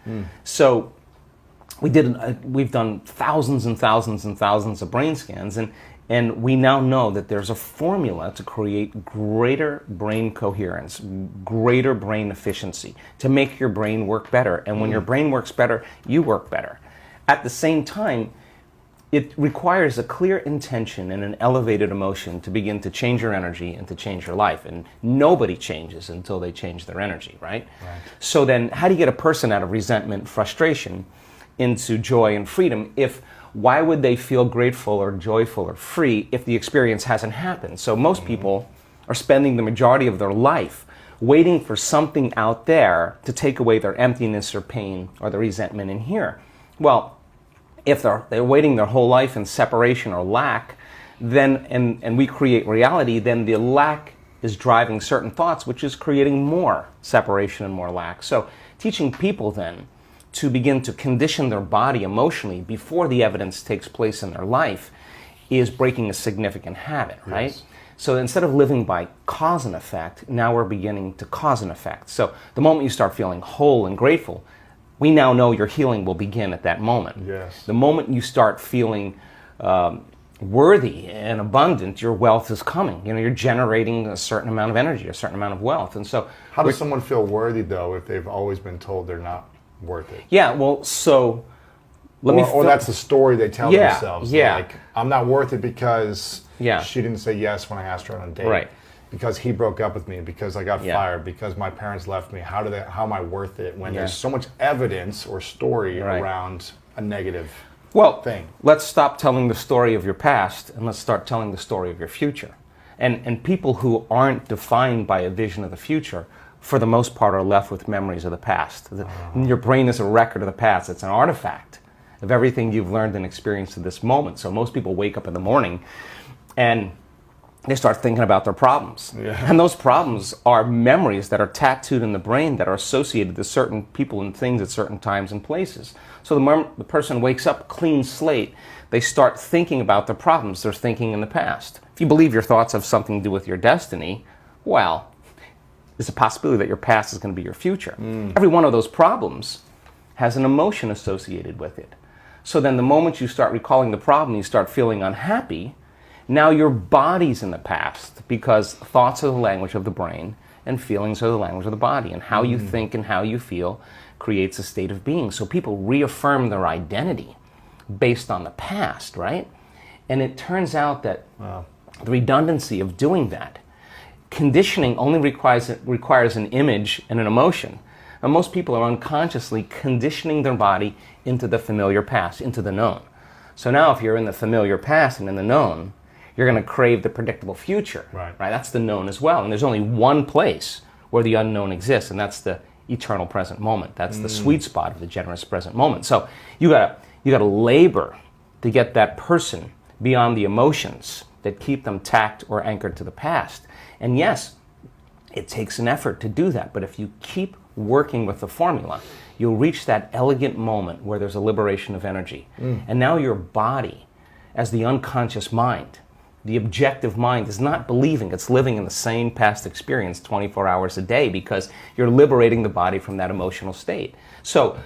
So we've done thousands and thousands and thousands of brain scans, and we now know that there's a formula to create greater brain coherence, greater brain efficiency, to make your brain work better. And when your brain works better, you work better. At the same time, it requires a clear intention and an elevated emotion to begin to change your energy and to change your life. And nobody changes until they change their energy, right? So then how do you get a person out of resentment, frustration, into joy and freedom? Why would they feel grateful or joyful or free if the experience hasn't happened? So most people are spending the majority of their life waiting for something out there to take away their emptiness or pain or the resentment in here. Well, if they're waiting their whole life in separation or lack, then and we create reality, then the lack is driving certain thoughts, which is creating more separation and more lack. So teaching people then to begin to condition their body emotionally before the evidence takes place in their life is breaking a significant habit, right? Yes. So instead of living by cause and effect, now we're beginning to cause and effect. So the moment you start feeling whole and grateful, we now know your healing will begin at that moment. Yes. The moment you start feeling worthy and abundant, your wealth is coming. You know, you're generating a certain amount of energy, a certain amount of wealth. And so how does someone feel worthy, though, if they've always been told they're not worth it? Yeah, well, so or that's the story they tell themselves. Yeah. Like, I'm not worth it because she didn't say yes when I asked her on a date. Right. Because he broke up with me, because I got fired, because my parents left me. How am I worth it when there's so much evidence or story around a negative thing? Let's stop telling the story of your past and let's start telling the story of your future. And people who aren't defined by a vision of the future, for the most part, are left with memories of the past. Your brain is a record of the past. It's an artifact of everything you've learned and experienced to this moment. So most people wake up in the morning and they start thinking about their problems. And those problems are memories that are tattooed in the brain that are associated to certain people and things at certain times and places. So the moment the person wakes up clean slate, they start thinking about their problems they're thinking in the past. If you believe your thoughts have something to do with your destiny, well, there's a possibility that your past is going to be your future. Every one of those problems has an emotion associated with it. So then the moment you start recalling the problem, you start feeling unhappy. Now your body's in the past because thoughts are the language of the brain and feelings are the language of the body. And how you think and how you feel creates a state of being. So people reaffirm their identity based on the past, right? And it turns out that the redundancy of doing that, conditioning only requires an image and an emotion. And most people are unconsciously conditioning their body into the familiar past, into the known. So now if you're in the familiar past and in the known, you're going to crave the predictable future, right? That's the known as well. And there's only one place where the unknown exists, and that's the eternal present moment. That's the sweet spot of the generous present moment. So you gotta labor to get that person beyond the emotions that keep them tacked or anchored to the past. And yes, it takes an effort to do that, but if you keep working with the formula, you'll reach that elegant moment where there's a liberation of energy. And now your body, as the unconscious mind, The objective mind is not believing it's living in the same past experience 24 hours a day because you're liberating the body from that emotional state. So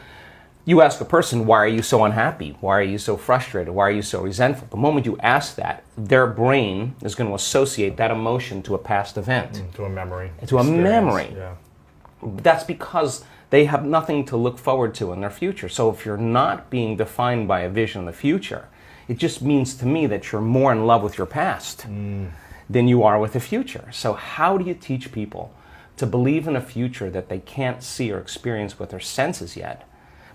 you ask a person, why are you so unhappy? Why are you so frustrated? Why are you so resentful? The moment you ask that, their brain is going to associate that emotion to a past event. To a memory. To a memory. Yeah. That's because they have nothing to look forward to in their future. So if you're not being defined by a vision of the future, it just means to me that you're more in love with your past than you are with the future. So how do you teach people to believe in a future that they can't see or experience with their senses yet,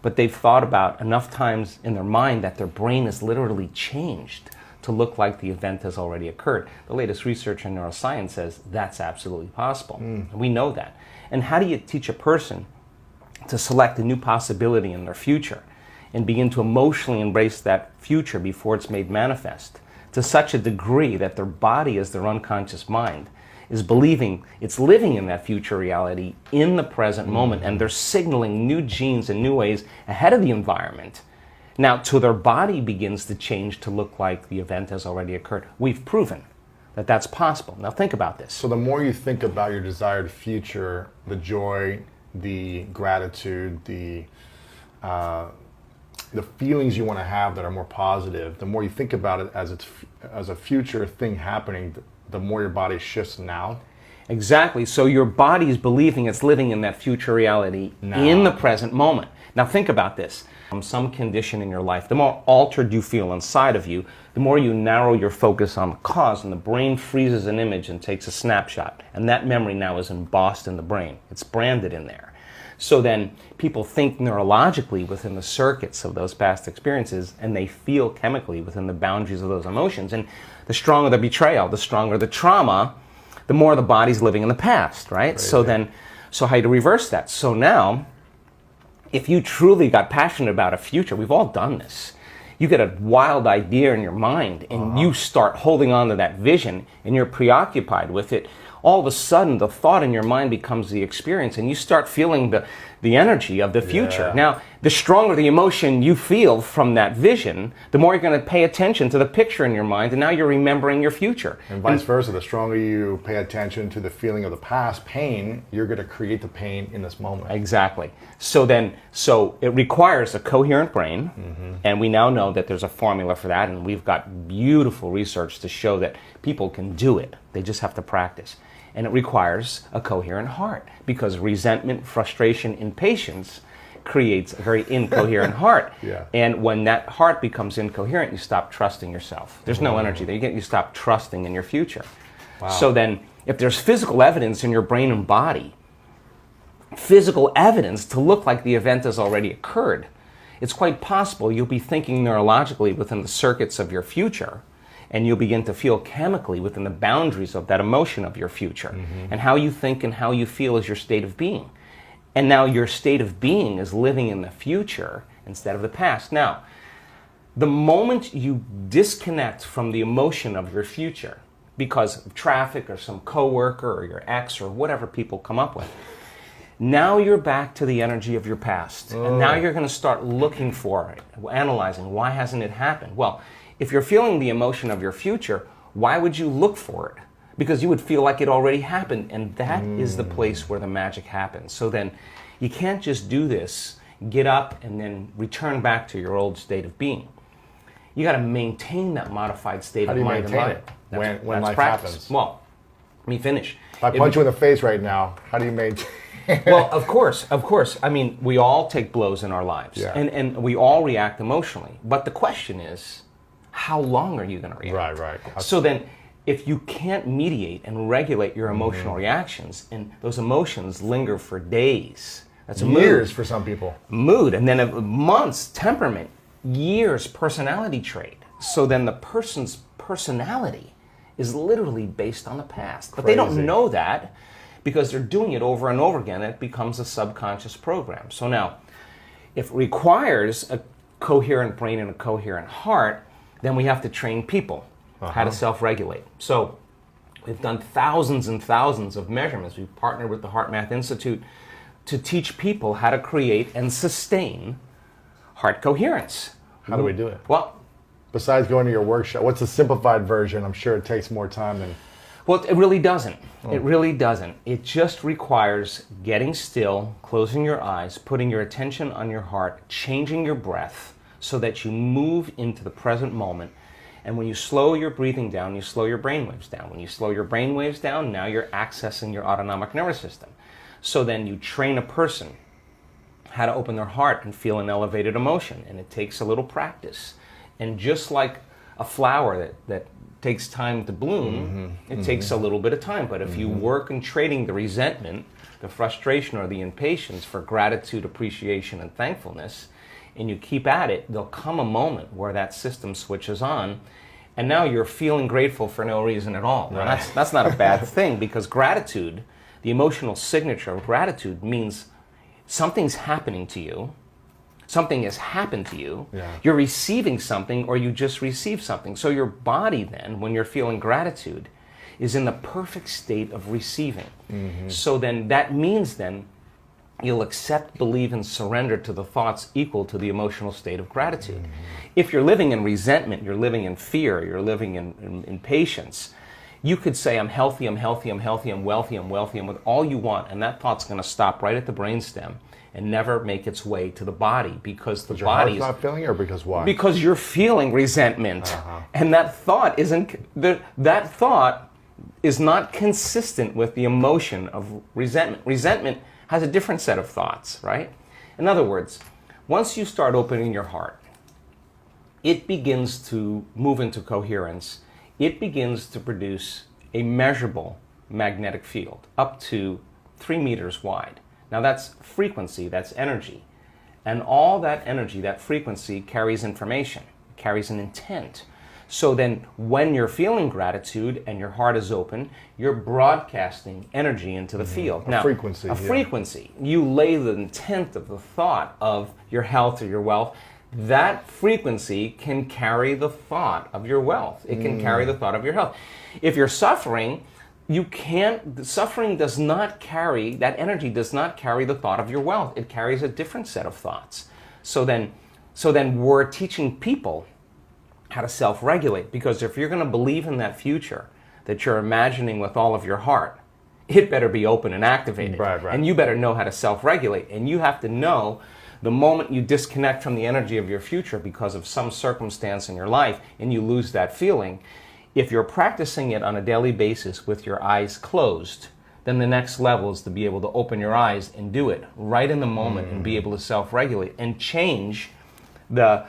but they've thought about enough times in their mind that their brain is literally changed to look like the event has already occurred? The latest research in neuroscience says that's absolutely possible. And we know that. And how do you teach a person to select a new possibility in their future and begin to emotionally embrace that future before it's made manifest to such a degree that their body, as their unconscious mind, is believing it's living in that future reality in the present moment, and they're signaling new genes in new ways ahead of the environment. Now, till their body begins to change to look like the event has already occurred. We've proven that that's possible. Now think about this. So the more you think about your desired future, the joy, the gratitude, the feelings you want to have that are more positive, the more you think about it as a future thing happening, the more your body shifts now. Exactly. So your body is believing it's living in that future reality in the present moment. Now think about this. Some condition in your life, the more altered you feel inside of you, the more you narrow your focus on the cause, and the brain freezes an image and takes a snapshot. And that memory now is embossed in the brain. It's branded in there. So then people think neurologically within the circuits of those past experiences, and they feel chemically within the boundaries of those emotions. And the stronger the betrayal, the stronger the trauma, the more the body's living in the past, right? Crazy. So how do you reverse that? So now, if you truly got passionate about a future, we've all done this. You get a wild idea in your mind and you start holding on to that vision and you're preoccupied with it. All of a sudden, the thought in your mind becomes the experience and you start feeling the energy of the future. Yeah. Now, the stronger the emotion you feel from that vision, the more you're going to pay attention to the picture in your mind, and now you're remembering your future. And vice versa, the stronger you pay attention to the feeling of the past pain, you're going to create the pain in this moment. Exactly. So it requires a coherent brain, and we now know that there's a formula for that, and we've got beautiful research to show that people can do it. They just have to practice. And it requires a coherent heart, because resentment, frustration, impatience creates a very incoherent heart. Yeah. And when that heart becomes incoherent, you stop trusting yourself. There's no energy there. You stop trusting in your future. Wow. So then, if there's physical evidence in your brain and body, physical evidence to look like the event has already occurred, it's quite possible you'll be thinking neurologically within the circuits of your future, and you'll begin to feel chemically within the boundaries of that emotion of your future. And how you think and how you feel is your state of being. And now your state of being is living in the future instead of the past. Now, the moment you disconnect from the emotion of your future because of traffic or some coworker or your ex or whatever people come up with, now you're back to the energy of your past. And now you're going to start looking for it, analyzing, why hasn't it happened? Well, if you're feeling the emotion of your future, why would you look for it? Because you would feel like it already happened, and that is the place where the magic happens. So then you can't just do this, get up, and then return back to your old state of being. You got to maintain that modified state of mind and body. When life happens? Well, let me finish. If I punch you in the face right now, how do you maintain? Well, of course. I mean, we all take blows in our lives, Yeah. and we all react emotionally. But the question is, how long are you going to react? Right. So then, if you can't mediate and regulate your emotional reactions, and those emotions linger for days, that's a Years mood. for some people. Mood, and then months, temperament, years, personality trait. So then the person's personality is literally based on the past. But they don't Crazy. know that because they're doing it over and over again. It becomes a subconscious program. So now, if it requires a coherent brain and a coherent heart, then we have to train people how to self-regulate. So we've done thousands and thousands of measurements. We've partnered with the Heart Math Institute to teach people how to create and sustain heart coherence. How do we do it? Well, Besides going to your workshop, what's the simplified version? I'm sure it takes more time than... Well, it really doesn't. It really doesn't. It just requires getting still, closing your eyes, putting your attention on your heart, changing your breath so that you move into the present moment. And when you slow your breathing down, you slow your brain waves down. When you slow your brain waves down, now you're accessing your autonomic nervous system. So then you train a person how to open their heart and feel an elevated emotion. And it takes a little practice. And just like a flower that takes time to bloom, it takes a little bit of time. But if you work in trading the resentment, the frustration, or the impatience for gratitude, appreciation, and thankfulness, and you keep at it, there'll come a moment where that system switches on, and now you're feeling grateful for no reason at all. Now, that's not a bad thing, because gratitude, the emotional signature of gratitude, means something's happening to you. Something has happened to you. You're receiving something, or you just received something. So your body then, when you're feeling gratitude, is in the perfect state of receiving. So then that means then you'll accept, believe, and surrender to the thoughts equal to the emotional state of gratitude. If you're living in resentment, you're living in fear, you're living in impatience, you could say, I'm healthy, I'm healthy, I'm healthy, I'm wealthy, I'm wealthy, and with all you want, and that thought's going to stop right at the brainstem and never make its way to the body, because the body's not feeling it, or because why? Because you're feeling resentment, and that thought that thought is not consistent with the emotion of resentment. Resentment has a different set of thoughts, right? In other words, once you start opening your heart, it begins to move into coherence. It begins to produce a measurable magnetic field up to 3 meters wide. Now that's frequency, that's energy. And all that energy, that frequency, carries information, carries an intent. So then when you're feeling gratitude and your heart is open, you're broadcasting energy into the field. Now, frequency. Frequency. You lay the intent of the thought of your health or your wealth. That frequency can carry the thought of your wealth. It can carry the thought of your health. If you're suffering, suffering does not carry, that energy does not carry the thought of your wealth. It carries a different set of thoughts. So then we're teaching people how to self-regulate, because if you're going to believe in that future that you're imagining with all of your heart, it better be open and activated. Right. And you better know how to self-regulate. And you have to know the moment you disconnect from the energy of your future because of some circumstance in your life and you lose that feeling, if you're practicing it on a daily basis with your eyes closed, then the next level is to be able to open your eyes and do it right in the moment and be able to self-regulate and change the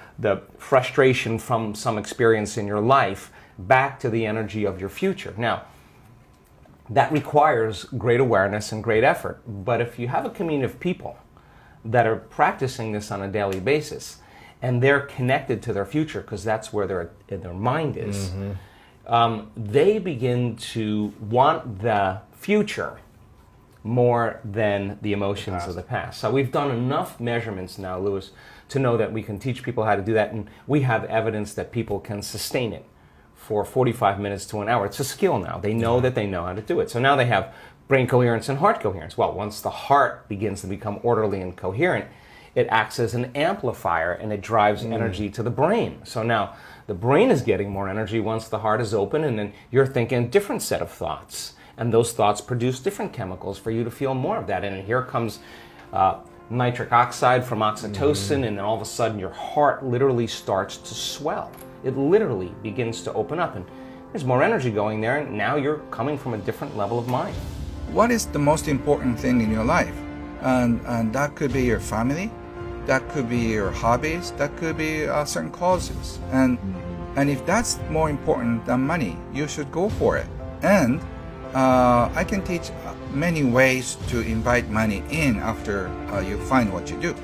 frustration from some experience in your life back to the energy of your future. Now, that requires great awareness and great effort. But if you have a community of people that are practicing this on a daily basis and they're connected to their future, because that's where their mind is, they begin to want the future more than the emotions of the past. So we've done enough measurements now, Louis, to know that we can teach people how to do that, and we have evidence that people can sustain it for 45 minutes to an hour. It's a skill now. They know that they know how to do it. So now they have brain coherence and heart coherence. Well, once the heart begins to become orderly and coherent, it acts as an amplifier and it drives energy to the brain. So now the brain is getting more energy once the heart is open, and then you're thinking a different set of thoughts. And those thoughts produce different chemicals for you to feel more of that. And here comes nitric oxide from oxytocin, and then all of a sudden your heart literally starts to swell. It literally begins to open up, and there's more energy going there, and now you're coming from a different level of mind. What is the most important thing in your life? And that could be your family, that could be your hobbies, that could be certain causes. And if that's more important than money, you should go for it. And I can teach many ways to invite money in after you find what you do.